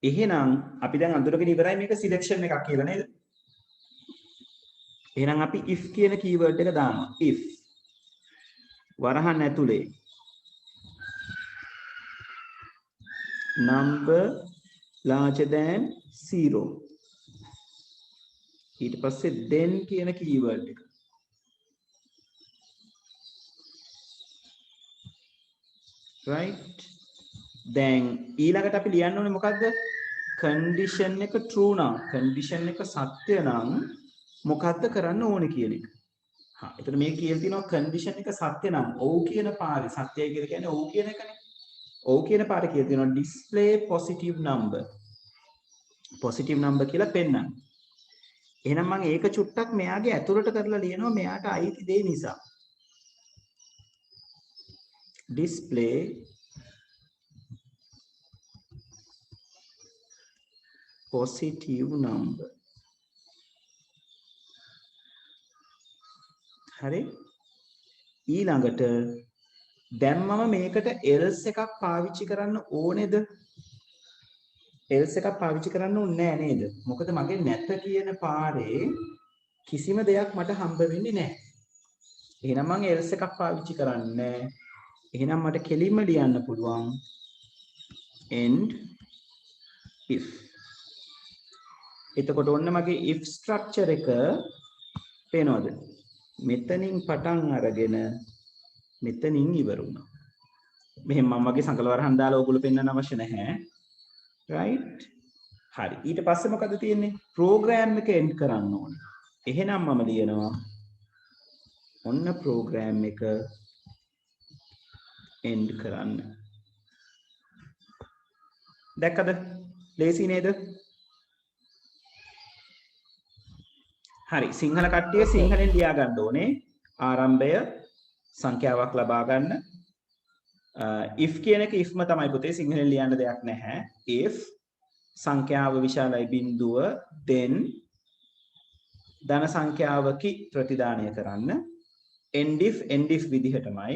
එහෙනම් අපි දැන් අඳුරගෙන ඉවරයි මේක selection එකක් කියලා නේද? එහෙනම් අපි if කියන keyword එක දානවා. if වරහන් ඇතුලේ number larger than 0. ඊට පස්සේ then කියන keyword එක. right දැන් ඊළඟට අපි ලියන්න ඕනේ මොකද්ද? condition එක true නම් condition එක සත්‍ය නම් මොකද්ද කරන්න ඕනේ කියන එක. හා එතන මේ කියලා තියෙනවා condition එක සත්‍ය නම් ඔව් කියන පාරේ සත්‍යයි කියලා කියන්නේ ඔව් කියන එකනේ. ඔව් කියන පාරේ කියලා තියෙනවා display positive number. positive number කියලා පෙන්නන්න. එහෙනම් මම ඒක චුට්ටක් මෙයාගේ ඇතුළට කරලා ලියනවා මෙයාට අයිති දේ නිසා. display positive number. හරි ඊළඟට දැන් මම මේකට else එකක් පාවිච්චි කරන්න ඕනේද? else එකක් පාවිච්චි කරන්න ඕනේ නෑ නේද? මොකද මගේ නැත කියන පාරේ කිසිම දෙයක් මට හම්බ වෙන්නේ නෑ. එහෙනම් මම else එකක් පාවිච්චි කරන්නේ නෑ. එහෙනම් මට කෙලින්ම ලියන්න පුළුවන් end if. එතකොට ඔන්න මගේ if structure එක පේනවද? මෙතනින් පටන් අරගෙන මෙතනින් ඉවර වුණා. මෙහෙම මම වගේ සංකල වරහන් දාලා ඕගොල්ලෝ පෙන්වන්න අවශ්‍ය නැහැ. right? හරි. ඊට පස්සේ මොකද තියෙන්නේ? ප්‍රෝග්‍රෑම් එක එන්ඩ් කරන්න ඕනේ. එහෙනම් මම ලියනවා ඔන්න ප්‍රෝග්‍රෑම් එක එන්ඩ් කරන්න. දැක්කද? ලේසි නේද? හරි. සිංහල කට්ටිය සිංහලෙන් ලියා ගන්න ඕනේ. ආරම්භය සංඛ්‍යාවක් ලබා ගන්න. if කියන එක ifම තමයි පුතේ, සිංහලෙන් ලියන්න දෙයක් නැහැ. if සංඛ්‍යාව විශාලයි බිඳුව then ධන සංඛ්‍යාවකි ප්‍රතිදානය කරන්න. end if විදිහටමයි.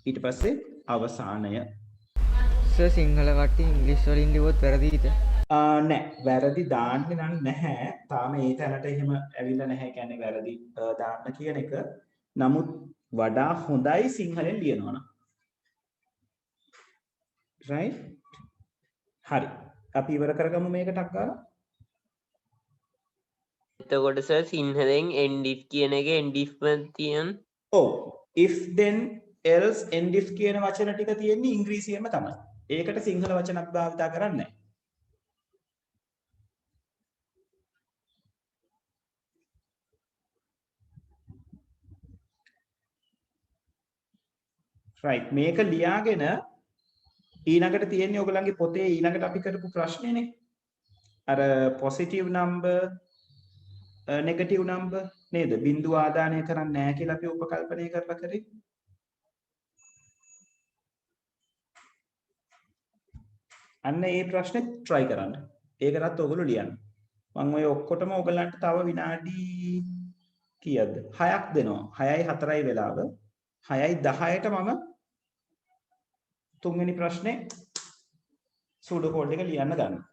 ඊට පස්සේ අවසානය. සර් සිංහල කට්ටිය ඉංග්‍රීසි වලින් ලිව්වොත් වැරදිද? නෑ වැරදි දාන්නේ නම් නැහැ. තාම ඒ තැනට එහෙම ඇවිල්ලා නැහැ. කියන්නේ වැරදි දාන්න කියන එක. නමුත් වඩා හොඳයි සිංහලෙන් ලියනවා නම්. right? හරි. අපි ඉවර කරගමු මේක ටක් ගාලා. එතකොට සර් සිංහලෙන් end if කියන එක end if තියෙන ඔව්. if then else end if කියන වචන ටික තියෙන්නේ ඉංග්‍රීසියෙන්ම තමයි. ඒකට සිංහල වචන අපි භාවිතා කරන්නේ නැහැ. right. මේක ලියාගෙන ඊළඟට තියෙන්නේ ඔයගලන්ගේ පොතේ ඊළඟට අපි කරපු ප්‍රශ්නේනේ. අර positive number negative number නේද? බිංදුව ආදානය කරන්නේ නැහැ කියලා අපි උපකල්පනය කරලා කරේ. අන්න ඒ ප්‍රශ්නේ try කරන්න. ඒකටත් ඔයගොල්ලෝ ලියන්න. මම ඔය ඔක්කොටම ඔයගලන්ට තව විනාඩි කීයක්ද? 6ක් දෙනවා. 6යි 4යි වෙලාව. 6යි 10ට මම තුන්වෙනි ප්‍රශ්නේ සූඩෝ කෝඩ් එක ලියන්න ගන්නවා.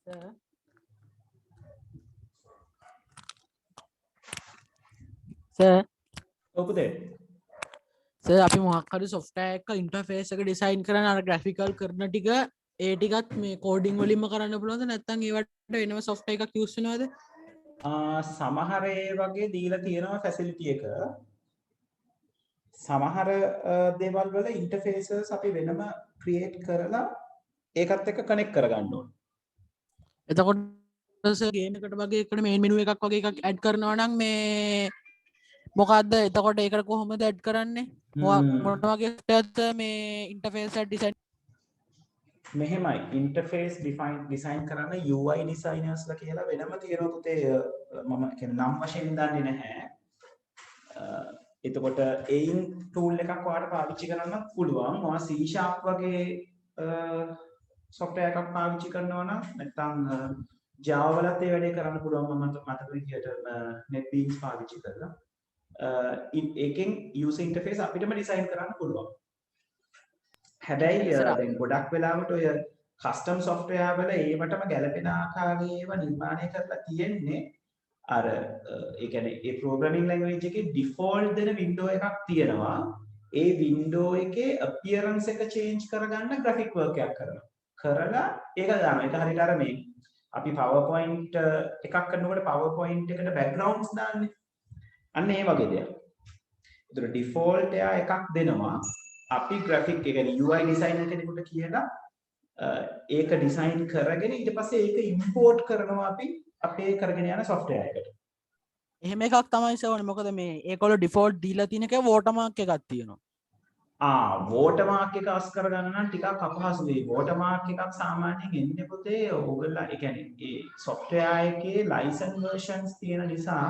සර් ඔව් පුතේ. සර් අපි මොකක් හරි software එක interface එක design කරන අර graphical කරන ටික ඒ ටිකත් මේ coding වලින්ම කරන්න පුළුවන්ද නැත්නම් ඒවට වෙනම software එකක් use වෙනවද? සමහර ඒ වගේ දීලා තියෙනවා facility එක. සමහර දේවල් වල interfaces අපි වෙනම create කරලා ඒකත් එක්ක connect කරගන්න ඕනේ. එතකොට සර් game එකට වගේ එකට main menu එකක් වගේ එකක් add කරනවා නම් මේ මොකද්ද එතකොට ඒකට කොහොමද add කරන්නේ? මොන වගේ software මේ interface එක design මෙහෙමයි interface design කරන්න UI designers ලා කියලා වෙනම තියෙනවා පුතේ. මම කියන්නේ නම් වශයෙන් දන්නේ නැහැ. එතකොට AIN tool එකක් ඔයාලට පාවිච්චි කරන්න පුළුවන්. ඔයා C# වගේ software එකක් පාවිච්චි කරනවා නම් නැත්නම් Java වලත් ඒ වැඩේ කරන්න පුළුවන්. මම මතක විදියට NetBeans පාවිච්චි කරලා ඒකෙන් user interface අපිටම design කරන්න පුළුවන්. හැබැයි දැන් ගොඩක් වෙලාවට ඔය custom software වල ඒවටම ගැලපෙන ආකාරයේ ඒවා නිර්මාණය කරලා තියෙන්නේ අර ඒ කියන්නේ ඒ programming language එකේ default දෙන window එකක් තියෙනවා. ඒ window එකේ appearance එක change කරගන්න graphic work එකක් කරලා ඒක දානවා. ඒක හරියට අර මේ අපි PowerPoint එකක් කරනකොට PowerPoint එකට backgrounds දාන්නේ. අන්න ඒ වගේ දෙයක්. ඒතර default එයා එකක් දෙනවා. අපි graphic එක කියන්නේ UI designer කෙනෙකුට කියලා ඒක design කරගෙන ඊට පස්සේ ඒක import කරනවා අපි අපේ කරගෙන යන software එකට. එහෙම එකක් තමයි සර් ඕනේ. මොකද මේ ඒගොල්ලෝ default දීලා තියෙන එක watermark එකක් තියෙනවා. watermark එක අස් කරගන්න නම් ටිකක් අපහසුයි. watermark එකක් සාමාන්‍යයෙන් එන්නේ පුතේ ඕගොල්ලෝ ඒ කියන්නේ ඒ software එකේ license versions තියෙන නිසා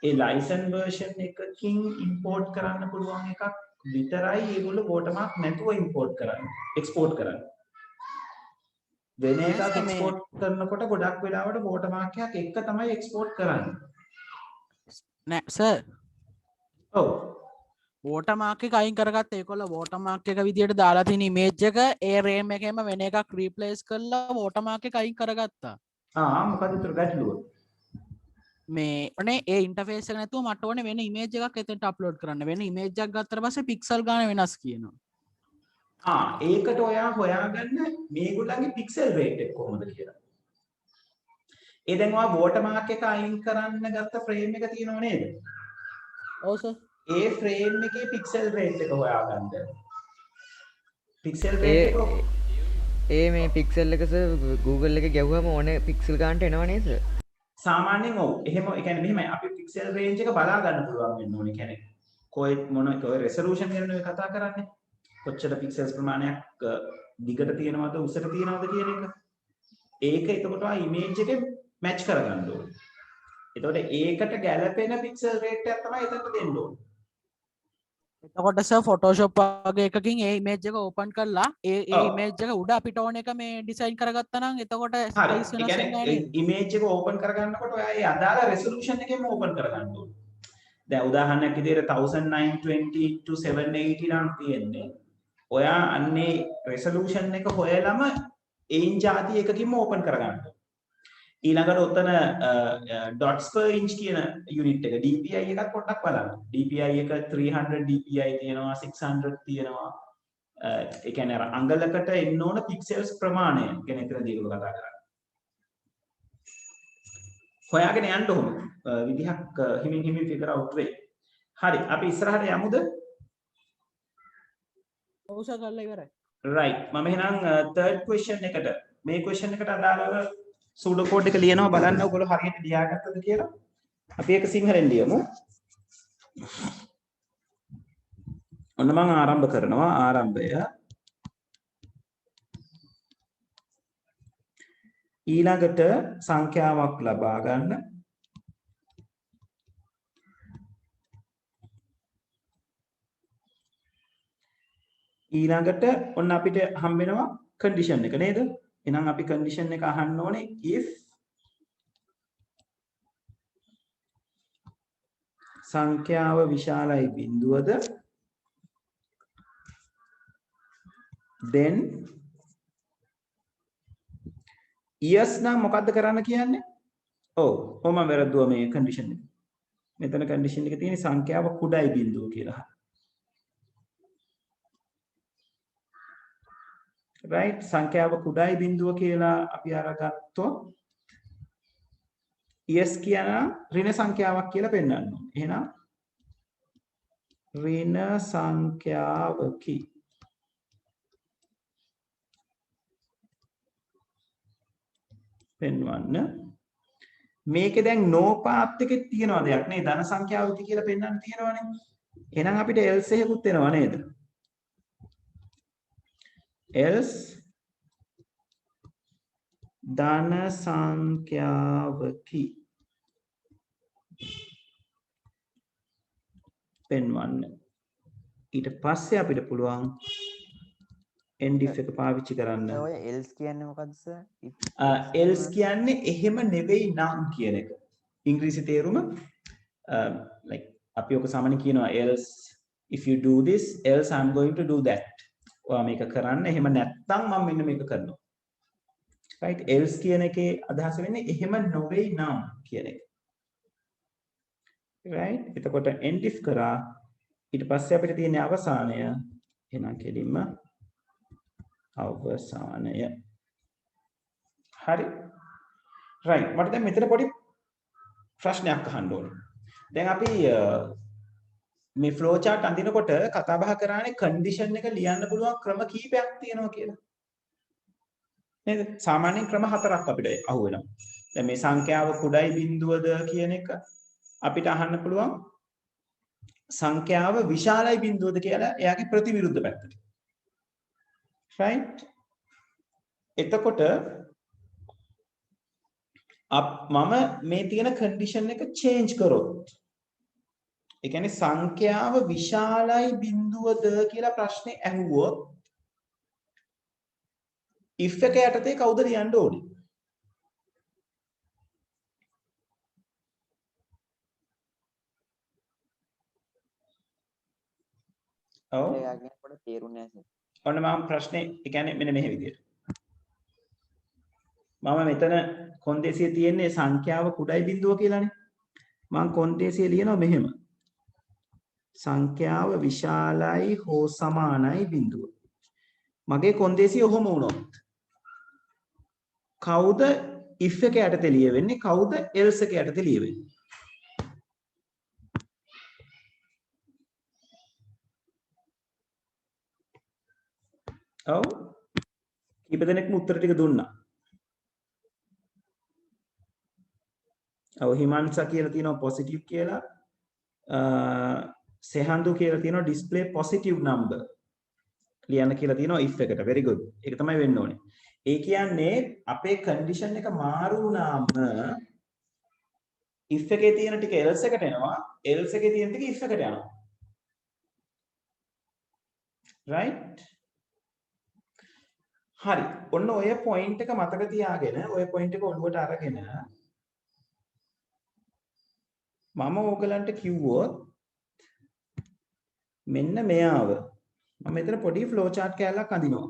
ඒ license version එකකින් import කරන්න පුළුවන් එකක් විතරයි ඒගොල්ලෝ watermark නැතුව import කරන්නේ export කරන්නේ. වෙන එකක් export කරනකොට ගොඩක් වෙලාවට watermark එකක් එක තමයි export කරන්නේ. නෑ සර්. ඔව්. watermark එක අයින් කරගත්ත ඒගොල්ලෝ watermark එක විදියට දාලා තියෙන image එක ඒ frame එකේම වෙන එකක් replace කරලා watermark එක අයින් කරගත්තා. මොකද උතර ගැටලුව? මේ ඔනේ ඒ ඉන්ටර්ෆේස් එක නැතුව මට ඕනේ වෙන image එකක් එතනට අප්ලෝඩ් කරන්න. වෙන image එකක් ගත්තට පස්සේ pixel ගාන වෙනස් කියනවා. ඒකට ඔයා හොයාගන්න මේගොල්ලන්ගේ pixel rate එක කොහොමද කියලා. ඒ දැන් ඔයා watermark එක අයින් කරන්න ගත්ත frame එක තියෙනව නේද? ඔව් සර්. ඒ frame එකේ pixel rate එක හොයාගන්න. pixel rate එක ඒ මේ pixel එක සර් Google එකේ ගැහුවම ඕනේ pixel ගන්නට එනව නේද? සාමාන්‍යයෙන් ඔව්. එහෙම ඒ කියන්නේ මෙහෙමයි අපි pixel range එක බලා ගන්න පුළුවන් වෙන්න ඕනේ. කියන්නේ කොයි resolution ගැන ඔය කතා කරන්නේ. කොච්චර pixels ප්‍රමාණයක් දිගට තියෙනවද උසට තියෙනවද කියන එක. ඒක එතකොට ආ image එකේ match කරගන්න ඕනේ. එතකොට ඒකට ගැළපෙන pixel rate එකක් තමයි එතනට දෙන්න ඕනේ. එතකොට සර් Photoshop වගේ එකකින් ඒ image එක open කරලා ඒ image එක උඩ අපිට ඕන එක මේ design කරගත්තා නම් එතකොට size වෙනස් වෙන්නේ නැහැ නේද? image එක open කරගන්නකොට ඔයා ඒ අදාළ resolution එකෙම open කරගන්න ඕනේ. දැන් උදාහරණයක් විදිහට 1920 × 780 නම් තියෙන්නේ. ඔයා අන්නේ resolution එක හොයලම ඒන් જાති එකකින්ම open කරගන්න. ඊළඟට ඔතන dots per inch කියන unit එක DPI එකත් පොඩ්ඩක් බලන්න. DPI එක 300 DPI තියෙනවා 600 තියෙනවා. ඒ කියන්නේ අර අඟලකට එන්න ඕන pixels ප්‍රමාණය ගැන එතනදී ඒක කතා කරන්නේ. හොයාගෙන යන්න ඕන විදිහක් හිමින් figure out වෙයි. හරි අපි ඉස්සරහට යමුද? ඔව් සර් කරලා ඉවරයි. right මම එහෙනම් third question එකට මේ question එකට අදාළව pseudo code එක ලියනවා බලන්න ඔයගොල්ලෝ හරියට ලියාගත්තද කියලා. අපි ඒක සිංහලෙන් ලියමු. ඔන්න මම ආරම්භ කරනවා. ආරම්භය ඊළඟට සංඛ්‍යාවක් ලබා ගන්න. ඊළඟට ඔන්න අපිට හම්බ වෙනවා condition එක නේද? එහෙනම් අපි condition එක අහන්න ඕනේ if සංඛ්‍යාව විශාලයි බිඳුවද then yes නම් මොකද්ද කරන්න කියන්නේ? ඔව් කොහොම වැරද්දුවා මේ කන්ඩිෂන් එක. මෙතන කන්ඩිෂන් එක තියෙන්නේ සංඛ්‍යාව කුඩයි බිඳුව කියලා. right සංඛ්‍යාව කුඩයි බිඳුව කියලා අපි අරගත්තොත් yes කියන ඍණ සංඛ්‍යාවක් කියලා පෙන්වන්න ඕනේ. එහෙනම් ඍණ සංඛ්‍යාවකි පෙන්වන්න. මේකේ දැන් no path එකේ තියෙනවා දෙයක් නේ ධන සංඛ්‍යාවකි කියලා පෙන්වන්න තියෙනවනේ. එහෙනම් අපිට else එකකුත් එනවා නේද? else ධන සංඛ්‍යාවකි පෙන්වන්න. ඊට පස්සේ අපිට පුළුවන් endif එක පාවිච්චි කරන්න. ඔය else කියන්නේ මොකද්ද සර්? else කියන්නේ එහෙම නෙවෙයි නම් කියන එක. ඉංග්‍රීසි තේරුම like අපි ඔක සාමාන්‍යයෙන් කියනවා else if you do this else I'm going to do that. ඔයා මේක කරන්න එහෙම නැත්නම් මම මෙන්න මේක කරනවා. right else කියන එකේ අදහස වෙන්නේ එහෙම නොවේයි නම් කියන එක. right එතකොට endif කරා ඊට පස්සේ අපිට තියෙන අවසානය එහෙනම් කෙලින්ම අවසානය. හරි right මට දැන් මෙතන පොඩි ප්‍රශ්නයක් අහන්න ඕනේ. දැන් අපි මේ ෆ්ලෝ chart අඳිනකොට කතා බහ කරානේ කන්ඩිෂන් එක ලියන්න පුළුවන් ක්‍රම කීපයක් තියෙනවා කියලා. නේද? සාමාන්‍යයෙන් ක්‍රම 4ක් අපිට අහු වෙනවා. දැන් මේ සංඛ්‍යාව කුඩයි බිඳුවද කියන එක අපිට අහන්න පුළුවන් සංඛ්‍යාව විශාලයි බිඳුවද කියලා එයාගේ ප්‍රතිවිරුද්ධ පැත්තට. right? එතකොට මම මේ තියෙන කන්ඩිෂන් එක චේන්ජ් කරොත් ඒ කියන්නේ සංඛ්‍යාව විශාලයි බිඳුවද කියලා ප්‍රශ්නේ ඇහුවොත් if එක යටතේ කවුද ලියන්න ඕනේ? ඔව් එයාගෙන් පොඩ්ඩක් තේරුන්නේ නැහැ සර්. ඔන්න මම ප්‍රශ්නේ ඒ කියන්නේ මෙන්න මෙහෙ විදියට. මම මෙතන කොන්දේසියේ තියෙන්නේ සංඛ්‍යාව කුඩයි බිඳුව කියලානේ. මම කොන්දේසියේ ලියනවා මෙහෙම. සංඛ්‍යාව විශාලයි හෝ සමානයි බිඳුව. මගේ කොන්දේසිය ඔහොම වුණොත් කවුද if එක යටතේ ලියවෙන්නේ කවුද else එක යටතේ ලියවෙන්නේ? ඔව් කීප දෙනෙක්ම උත්තර ටික දුන්නා. ඔව් හිමන්සා කියලා තියෙනවා positive කියලා. සෙහන්දු කියලා තියෙනවා display positive number. ලියන්න කියලා තියෙනවා if එකට. very good. ඒක තමයි වෙන්න ඕනේ. ඒ කියන්නේ අපේ condition එක මාරු වුණාම if එකේ තියෙන ටික else එකට එනවා, else එකේ තියෙන ටික if එකට යනවා. right? හරි. ඔන්න ඔය point එක මතක තියාගෙන ඔය point එක ඔළුවට අරගෙන මම ඕගලන්ට කිව්වොත් මෙන්න මෙයාව මම මෙතන පොඩි flow chart කැලක් අඳිනවා.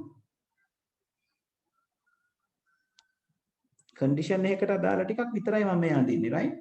condition එකකට අදාළ ටිකක් විතරයි මම මේ අඳින්නේ right?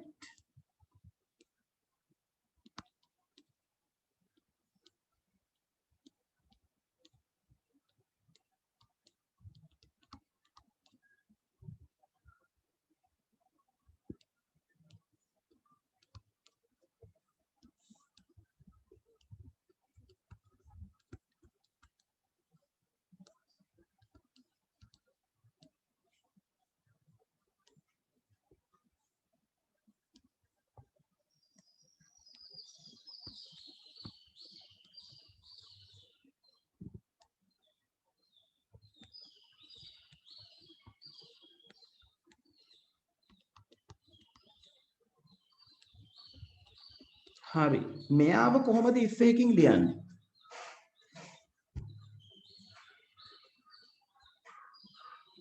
හරි. මෙයාව කොහොමද if එකකින් ලියන්නේ?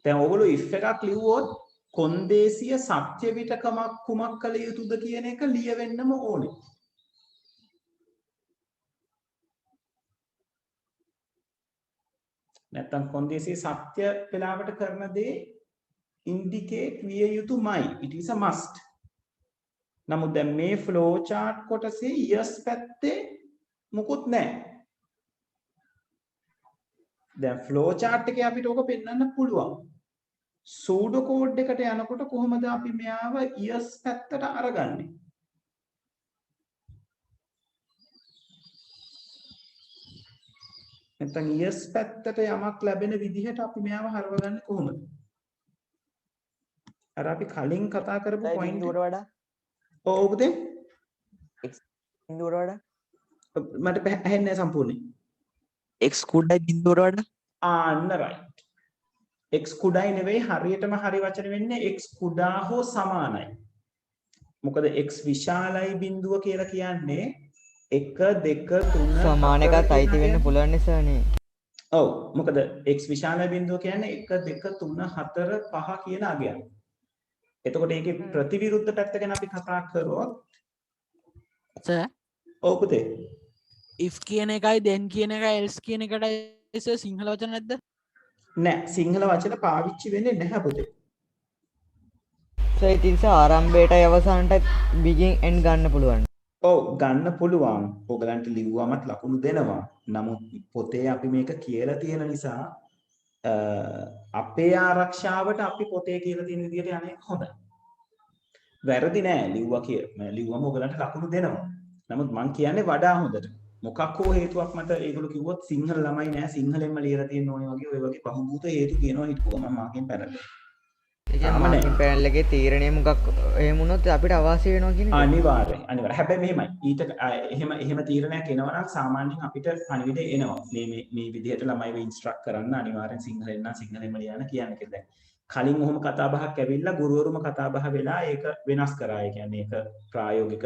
දැන් ඔයගොල්ලෝ if එකක් ලිව්වොත් කොන්දේසිය සත්‍ය විතකමක් කුමක් කළ යුතුද කියන එක ලියවෙන්නම ඕනේ. නැත්තම් කොන්දේසිය සත්‍ය වෙලාවට කරන දේ indicate විය යුතුමයි. It is a must. නමුත් දැන් මේ flow chart කොටසේ yes පැත්තේ මුකුත් නැහැ. දැන් flow chart එකේ අපිට ඕක පෙන්වන්න පුළුවන්. pseudo code එකට යනකොට කොහොමද අපි මෙයාව yes පැත්තට අරගන්නේ? නැත්නම් yes පැත්තට යමක් ලැබෙන විදිහට අපි මෙයාව හරවගන්නේ කොහොමද? අර අපි කලින් කතා කරපු point බිඳුවට වඩා ඔව් පුතේ බිඳුවට වඩා මට ඇහෙන්නේ නැහැ සම්පූර්ණයෙන්. x කුඩයි බිඳුවට වඩා ආන්න right. x කුඩයි නෙවෙයි හරියටම හරි වචන වෙන්නේ x කුඩා හෝ සමානයි. මොකද x විශාලයි බිඳුව කියලා කියන්නේ 1 2 3 සමාන එකත් අයිති වෙන්න පුළුවන් නිසා නේ. ඔව් මොකද x විශාලයි බිඳුව කියන්නේ 1 2 3 4 5 කියන අගයක්. එතකොට ඒකේ ප්‍රතිවිරුද්ධ පැත්ත ගැන අපි කතා කරොත් සර් ඔව් පුතේ if කියන එකයි then කියන එකයි else කියන එකටයි සර් සිංහල වචන නැද්ද? නෑ සිංහල වචන පාවිච්චි වෙන්නේ නැහැ පුතේ. ඒ තින්ස ආරම්භයටයි අවසානටයි begin end ගන්න පුළුවන්. ඔව් ගන්න පුළුවන්. ඔයගලන්ට ලිව්වමත් ලකුණු දෙනවා. නමුත් පොතේ අපි මේක කියලා තියෙන නිසා අපේ ආරක්ෂාවට අපි පොතේ කියලා තියෙන විදිහට යන්නේ හොඳයි. වැරදි නෑ ලිව්වම ඔයගලන්ට ලකුණු දෙනවා. නමුත් මං කියන්නේ වඩා හොඳට. මොකක් හෝ හේතුවක් මත ඒගොල්ලෝ කිව්වොත් සිංහල ළමයි නෑ සිංහලෙන්ම ලියලා තියෙන්න ඕනේ වගේ ඔය වගේ බහුබූත හේතු කියනවා හිටපුවා මම මාකෙන් පැනලා. ඒ කියන්නේ මාකින් පැනල් එකේ තීරණය මොකක් එහෙම වුණොත් අපිට අවාසි වෙනවා කියන එක. අනිවාර්යයෙන්. හැබැයි මෙහෙමයි. ඊට එහෙම තීරණයක් එනවා නම් සාමාන්‍යයෙන් අපිට පණිවිඩ එනවා. මේ විදිහට ළමයිව ඉන්ස්ට්‍රක්ට් කරන්න අනිවාර්යෙන් සිංහලෙන් නම් සිංහලෙන්ම ලියන්න කියන්නේ කියලා. දැන් කලින් ඔහොම කතා බහක් ඇවිල්ලා ගුරුවරුම කතා බහ වෙලා ඒක වෙනස් කරා. ඒ කියන්නේ ඒක ප්‍රායෝගික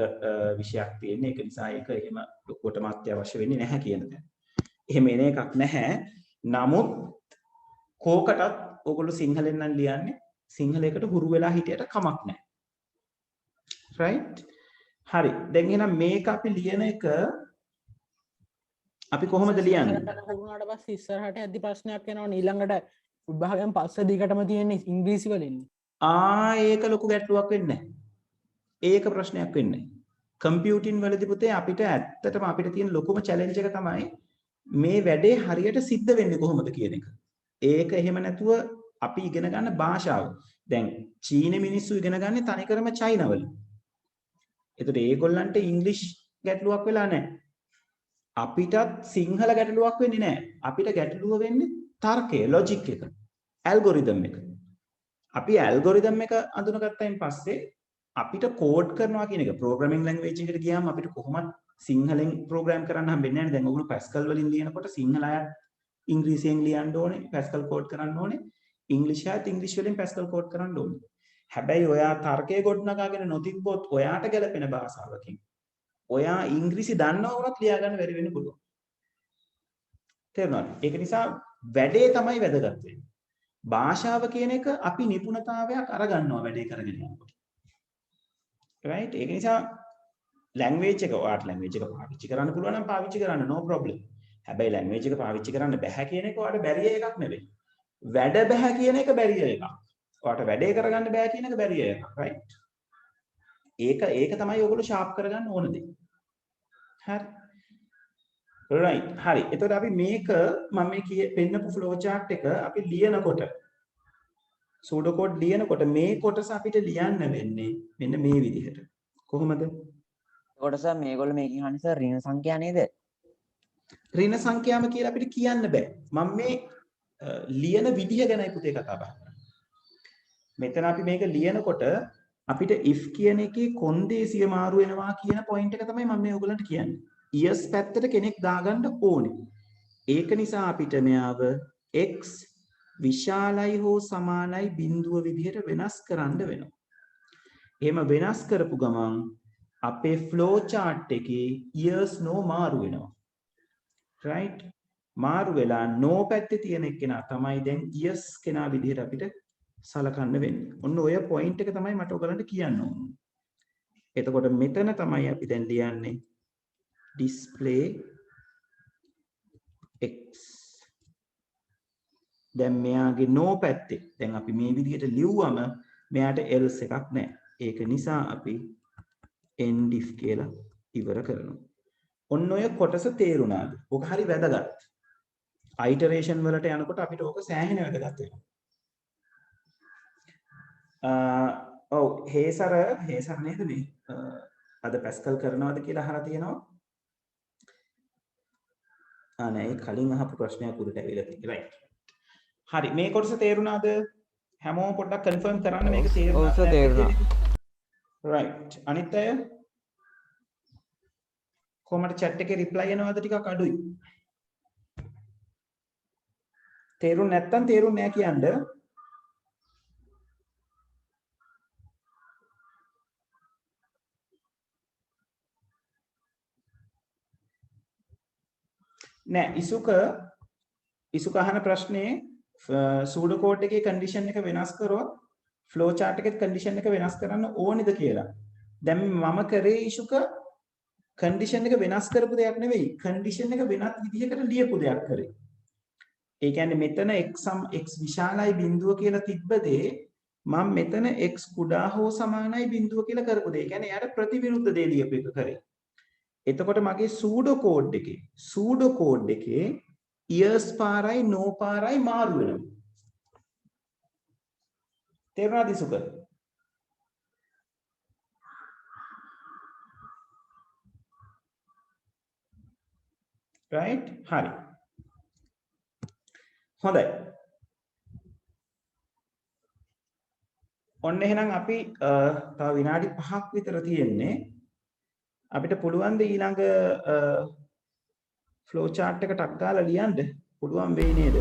විෂයක් තියෙන. ඒක නිසා ඒක එහෙම ලොකුවටම අත්‍යවශ්‍ය වෙන්නේ නැහැ කියන දේ. එහෙම එන එකක් නැහැ. නමුත් කෝකටත් ඔයගොල්ලෝ සිංහලෙන් නම් ලියන්නේ සිංහලයකට හුරු වෙලා හිටියට කමක් නැහැ. right? හරි. දැන් එහෙනම් මේක අපි ලියන එක අපි කොහොමද ලියන්නේ? හුරුනාට පස්සේ ඉස්සරහට යද්දි ප්‍රශ්නයක් එනවා ඊළඟට විභාගයෙන් පස්සේ දිගටම තියෙන්නේ ඉංග්‍රීසි වලින්. ඒක ලොකු ගැටලුවක් වෙන්නේ නැහැ. ඒක ප්‍රශ්නයක් වෙන්නේ නැහැ. කම්පියුටින් වලදී පුතේ අපිට ඇත්තටම අපිට තියෙන ලොකුම චැලෙන්ජ් එක තමයි මේ වැඩේ හරියට සිද්ධ වෙන්නේ කොහොමද කියන එක. ඒක එහෙම නැතුව අපි ඉගෙන ගන්න භාෂාව. දැන් චීන මිනිස්සු ඉගෙන ගන්නේ තනිකරම චයිනාවල. ඒතකොට ඒගොල්ලන්ට ඉංග්‍රීසි ගැටලුවක් වෙලා නැහැ. අපිටත් සිංහල ගැටලුවක් වෙන්නේ නැහැ. අපිට ගැටලුව වෙන්නේ තර්කය, ලොජික් එක, ඇල්ගොරිතම් එක. අපි ඇල්ගොරිතම් එක අඳුනගත්තයින් පස්සේ අපිට කෝඩ් කරනවා කියන එක ප්‍රෝග්‍රෑමින් ලැන්ග්වේජ් එකට ගියාම අපිට කොහොමද සිංහලෙන් ප්‍රෝග්‍රෑම් කරන්න හම්බෙන්නේ නැහැ. දැන් ඔයගොල්ලෝ පැස්කල් වලින් ලියනකොට සිංහල අය ඉංග්‍රීසියෙන් ලියන්න ඕනේ, පැස්කල් කෝඩ් කරන්න ඕනේ. ඉංග්‍රීසි අයත් ඉංග්‍රීසි වලින් පැස්කල් කෝඩ් කරන්න ඕනේ. හැබැයි ඔයා තර්කයේ ගොඩනගාගෙන නොතිබ්බොත් ඔයාට ගැලපෙන භාෂාවකින් ඔයා ඉංග්‍රීසි දන්නව වුණත් ලියා ගන්න බැරි වෙන්න පුළුවන්. තේරුණාද? ඒක නිසා වැඩේ තමයි වැදගත් වෙන්නේ. භාෂාව කියන එක අපි නිපුණතාවයක් අරගන්නවා වැඩේ කරගෙන යනකොට. right? ඒක නිසා ලැන්ග්වේජ් එක ඔයාට ලැන්ග්වේජ් එක පාවිච්චි කරන්න පුළුවන් නම් පාවිච්චි කරන්න no problem. හැබැයි ලැන්ග්වේජ් එක පාවිච්චි කරන්න බැහැ කියන එක ඔයාට බැරිය එකක් නෙවෙයි. වැඩ බැහැ කියන එක බැරිය එකක්. ඔයාට වැඩේ කරගන්න බෑ කියන එක බැරිය එකක්. right? ඒක තමයි ඔයගොල්ලෝ ෂාප් කරගන්න ඕන දේ. හරි. right. හරි. එතකොට අපි මේක මම මේ පෙන්නපු flow chart එක අපි ලියනකොට pseudo code ලියනකොට මේ කොටස අපිට ලියන්න වෙන්නේ මෙන්න මේ විදිහට. කොහොමද? කොටස මේගොල්ලෝ මේකෙන් අහන්නේ සර් ඍණ සංඛ්‍යා නේද? ඍණ සංඛ්‍යාම කියලා අපිට කියන්න බෑ. මම මේ ලියන විදිහ ගැනයි පුතේ කතා බහ කරන්නේ. මෙතන අපි මේක ලියනකොට අපිට if කියන එකේ කොන්දේසිය මාරු වෙනවා කියන පොයින්ට් එක තමයි මම මේ ඔයගලන්ට කියන්නේ. yes පැත්තට කෙනෙක් දාගන්න ඕනේ. ඒක නිසා අපිට මෙයාව x විශාලයි හෝ සමානයි බිඳුව විදිහට වෙනස් කරන්න වෙනවා. එහෙම වෙනස් කරපු ගමන් අපේ flow chart එකේ yes no මාරු වෙනවා. right? මාරු වෙලා no පැත්තේ තියෙන එක්කෙනා තමයි දැන් yes කෙනා විදිහට අපිට සලකන්න වෙන්නේ. ඔන්න ඔය පොයින්ට් එක තමයි මට ඔයගලන්ට කියන්න ඕනේ. එතකොට මෙතන තමයි අපි දැන් ලියන්නේ display x. දැන් මෙයාගේ no පැත්තේ දැන් අපි මේ විදිහට ලිව්වම මෙයාට else එකක් නැහැ. ඒක නිසා අපි end if කියලා ඉවර කරනවා. ඔන්න ඔය කොටස තේරුණාද? ඔක හරි වැදගත්. iteration වලට යනකොට අපිට ඕක සෑහෙන වැදගත් වෙනවා. ඔව් හේසර නේද මේ අද පැස්කල් කරනවද කියලා අහලා තියෙනවා. නෑ ඒ කලින් අහපු ප්‍රශ්නයක් උඩට ඇවිල්ලා තියෙනවා. right. හරි මේ කොටස තේරුණාද? හැමෝම පොඩ්ඩක් කන්ෆර්ම් කරන්න මේක තේරුණාද? ඔව් තේරුණා. right. අනිත් අය කොහමද chat එකේ reply එනවද ටිකක් අඩුයි. තේරුණ නැත්තම් තේරුන්නේ නැහැ කියන්න. නෑ ඉසුක අහන ප්‍රශ්නේ සූඩෝ කෝඩ් එකේ කන්ඩිෂන් එක වෙනස් කරොත් ෆ්ලෝ chart එකේ කන්ඩිෂන් එක වෙනස් කරන්න ඕනේද කියලා. දැන් මම කරේ ඉසුක කන්ඩිෂන් එක වෙනස් කරපු දෙයක් නෙවෙයි කන්ඩිෂන් එක වෙනත් විදිහකට ලියපු දෙයක් කරේ. ඒ කියන්නේ මෙතන x විශාලයි බිඳුව කියලා තිබ්බ දේ මම මෙතන x කුඩා හෝ සමානයි බිඳුව කියලා කරපු දේ. ඒ කියන්නේ යාට ප්‍රතිවිරුද්ධ දේ ලියපු එක කරේ. එතකොට මගේ සූඩෝ කෝඩ් එකේ years පාරයි no පාරයි මාරු වෙනවා. තේරුණාද ඉසුක? right හරි. හොඳයි. ඔන්න එහෙනම් අපි තව විනාඩි 5ක් විතර තියෙන්නේ. අපිට පුළුවන් ද ඊළඟ ෆ්ලෝ chart එක ටක් ගාලා ලියන්න පුළුවන් වෙයි නේද?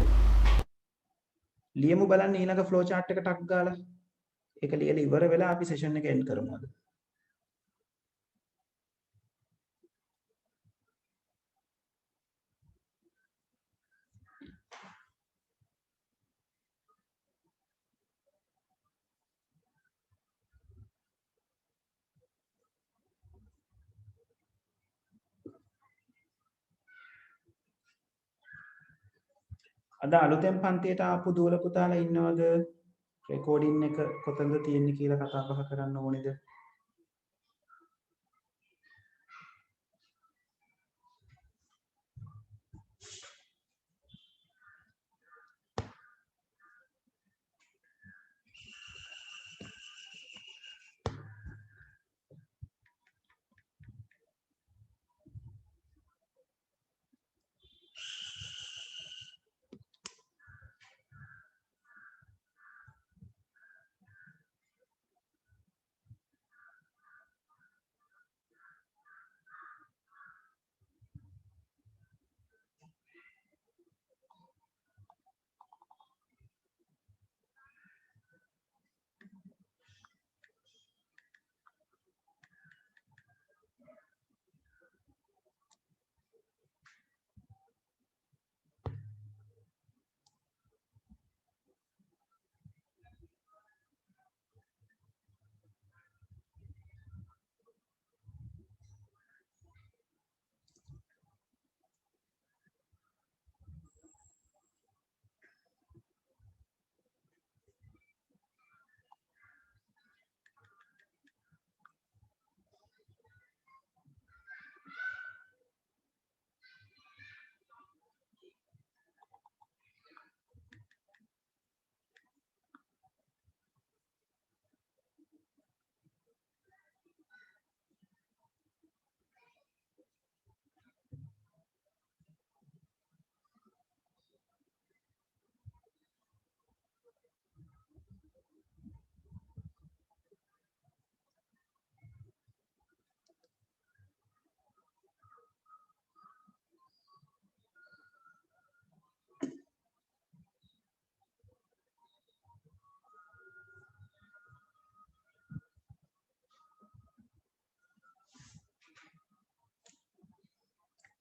ලියමු බලන්න ඊළඟ ෆ්ලෝ chart එක ටක් ගාලා. ඒක ලියලා ඉවර වෙලා අපි සෙෂන් එක එන්ඩ් කරමු අද. අද අලුතෙන් පන්තියට ආපු දුවල පුතාලා ඉන්නවද? රෙකෝඩින් එක කොතනද තියෙන්නේ කියලා කතා බහ කරන්න ඕනේද?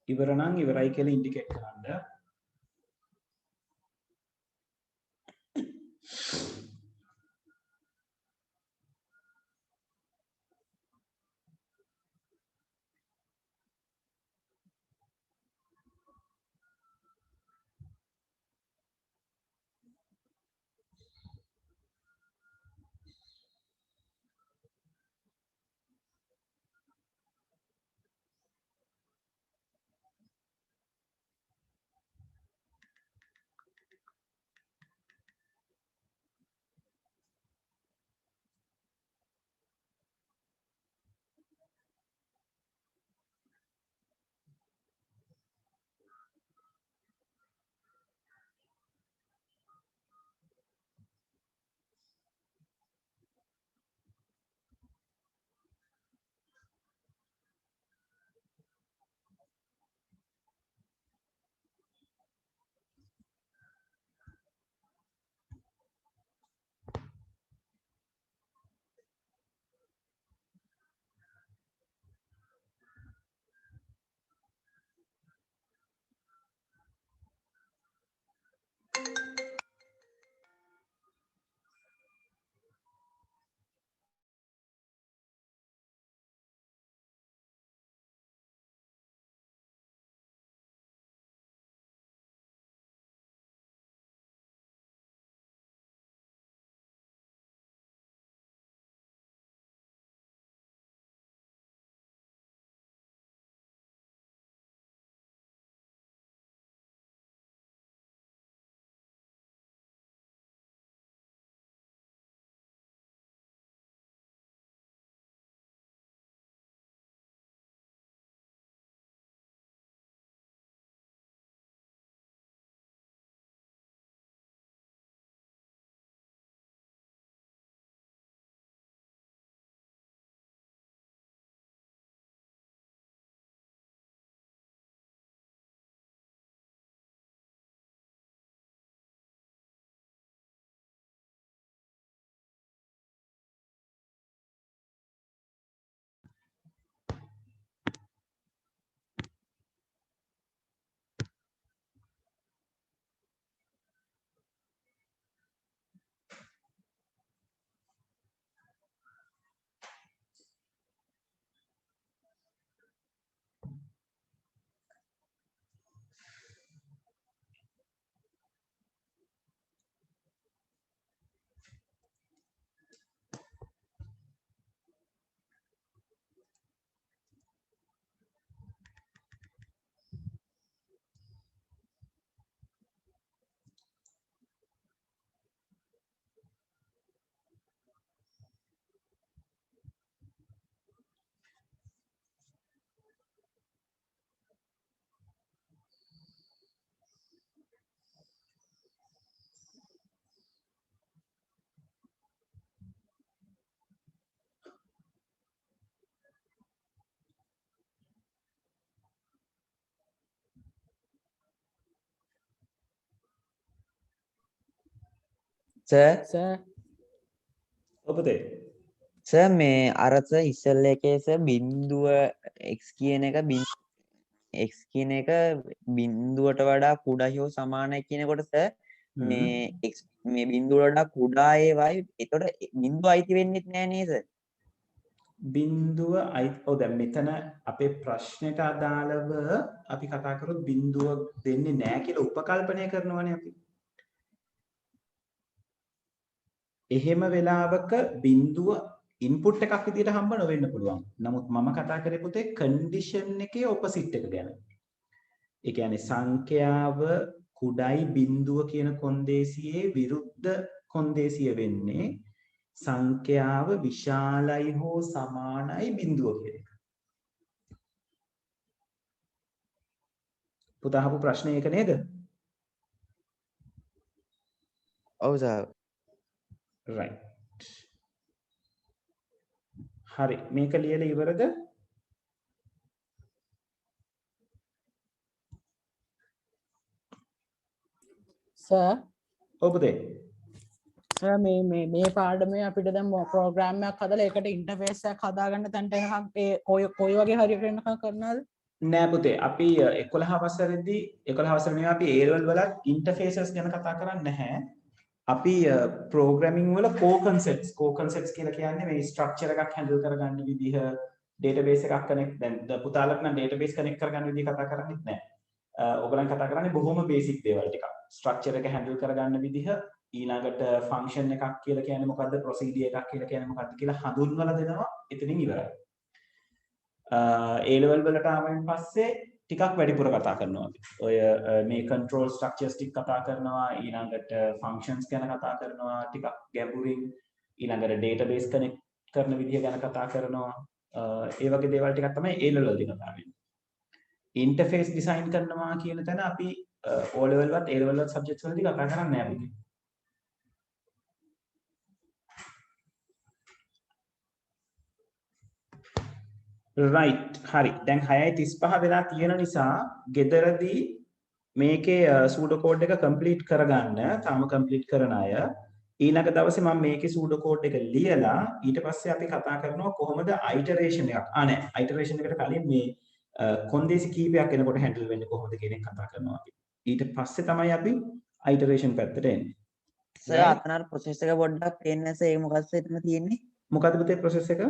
ඉවර නම් ඉවරයි කියලා ඉන්ඩිකේට් කරන්න. සර් ඔබතේ සර් මේ අරස ඉස්සෙල්ල එකේ සර් බිඳුව x කියන එක x කියන එක බිඳුවට වඩා කුඩා හෝ සමානයි කියනකොට සර් මේ x මේ බිඳුවට වඩා කුඩා ඒවායි එතකොට බිඳුව අයිති වෙන්නේ නැහැ නේද? බිඳුව ඔව් දැන් මෙතන අපේ ප්‍රශ්නෙට අදාළව අපි කතා කරොත් බිඳුව දෙන්නේ නැහැ කියලා උපකල්පනය කරනවානේ අපි. එහෙම වෙලාවක බිඳුව ඉන්පුට් එකක් විදිහට හම්බ නොවෙන්න පුළුවන්. නමුත් මම කතා කරේ පුතේ කන්ඩිෂන් එකේ ඔපොසිට් එක ගැන. ඒ කියන්නේ සංඛ්‍යාව කුඩයි බිඳුව කියන කොන්දේසියේ විරුද්ධ කොන්දේසිය වෙන්නේ සංඛ්‍යාව විශාලයි හෝ සමානයි බිඳුව කියන එක. පුතා අහපු ප්‍රශ්නේ ඒක නේද? ඔව් සර්. right. හරි මේක ලියලා ඉවරද? සර් ඔබදේ සර් මේ පාඩමේ අපිට දැන් ප්‍රෝග්‍රෑම් එකක් හදලා ඒකට ඉන්ටර්ෆේස් එකක් හදාගන්න තැනට එනකම් ඒ කොයි වගේ හරියට එනකම් කරනවද? නෑ පුතේ අපි 11 වසරේදී 11 වසරේ නෙවෙයි අපි A level වලත් ඉන්ටර්ෆේසස් ගැන කතා කරන්නේ නැහැ. අපි ප්‍රෝග්‍රෑමින් වල core concepts කියලා කියන්නේ මේ ස්ට්‍රක්චර් එකක් හැන්ඩල් කරගන්න විදිහ database එකක් කනෙක්ට් දැන් පුතාලට නම් database කනෙක්ට් කරගන්න විදිහ කතා කරන්නේ නැහැ. ඔයගලන් කතා කරන්නේ බොහොම බේසික් දේවල් ටිකක්. ස්ට්‍රක්චර් එක හැන්ඩල් කරගන්න විදිහ ඊළඟට ෆන්ක්ෂන් එකක් කියලා කියන්නේ මොකද්ද ප්‍රොසීඩියර් එකක් කියලා කියන්නේ මොකද්ද කියලා හඳුන්වලා දෙනවා. එතනින් ඉවරයි. A level වලට ආවෙන් පස්සේ ටිකක් වැඩිපුර කතා කරනවා අපි. ඔය මේ control structures ටික කතා කරනවා ඊළඟට functions ගැන කතා කරනවා ටිකක් ගැඹුරින් ඊළඟට database connect කරන විදිහ ගැන කතා කරනවා ඒ වගේ දේවල් ටිකක් තමයි A level වලදී කතා වෙන්නේ. interface design කරනවා කියන තැන අපි O level වත් A level වත් subjects වලදී කතා කරන්නේ නැහැ පුතේ. right හරි දැන් 6:35 වෙලා තියෙන නිසා ගෙදරදී මේකේ සූඩෝ කෝඩ් එක කම්ප්ලීට් කරගන්න තාම කම්ප්ලීට් කරන අය ඊළඟ දවසේ මම මේකේ සූඩෝ කෝඩ් එක ලියලා ඊට පස්සේ අපි කතා කරනවා කොහොමද අයිටරේෂන් එකක් නෑ අයිටරේෂන් එකට කලින් මේ කොන්දේසි කීපයක් එනකොට හැන්ඩල් වෙන්නේ කොහොමද කියන එක කතා කරනවා අපි ඊට පස්සේ තමයි අපි අයිටරේෂන් පැත්තට එන්නේ සර් අතන ප්‍රොසෙස් එක පොඩ්ඩක් පේන්නේ නැස ඒක මොකක්ද එතන තියෙන්නේ මොකද්ද පුතේ ප්‍රොසෙස් එක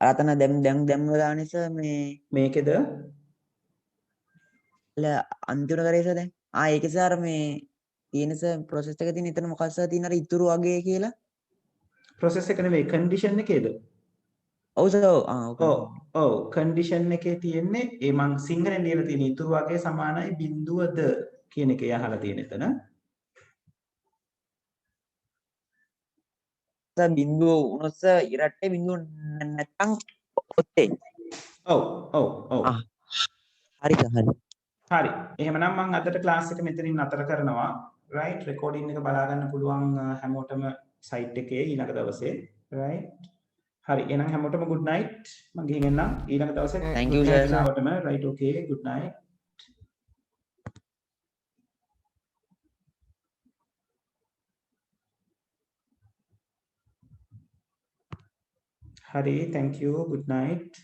අතන දැම් දාන්නේ සර් මේකේද අන්තිමට කරේ සර් දැන් ඒකේ සර් මේ තියෙන සර් ප්‍රොසෙස් එක තියෙන එතන මොකක්ද සර් තියෙන අර ඉතුරු වගේ කියලා ප්‍රොසෙස් එක නෙවෙයි කන්ඩිෂන් එකේද ඔව් සර් ඔව් කන්ඩිෂන් එකේ තියෙන්නේ ඒ මං සිංහලෙන් ලියලා තියෙන ඉතුරු වගේ සමානයි බිඳුවද කියන එක යහලා තියෙන එතන සර් බිඳුව උනොත් සර් ඉරට්ටේ බිඳුව නැත්තම් ඔත්තේ ඔව් හරි සර් හරි එහෙමනම් මම අදට ක්ලාස් එක මෙතනින් නතර කරනවා right recording එක බලා ගන්න පුළුවන් හැමෝටම site එකේ ඊළඟ දවසේ right හරි එහෙනම් හැමෝටම good night මම ගිහින් එන්නම් ඊළඟ දවසේ thank you sir හැමෝටම right okay good night Hari, thank you. Good night.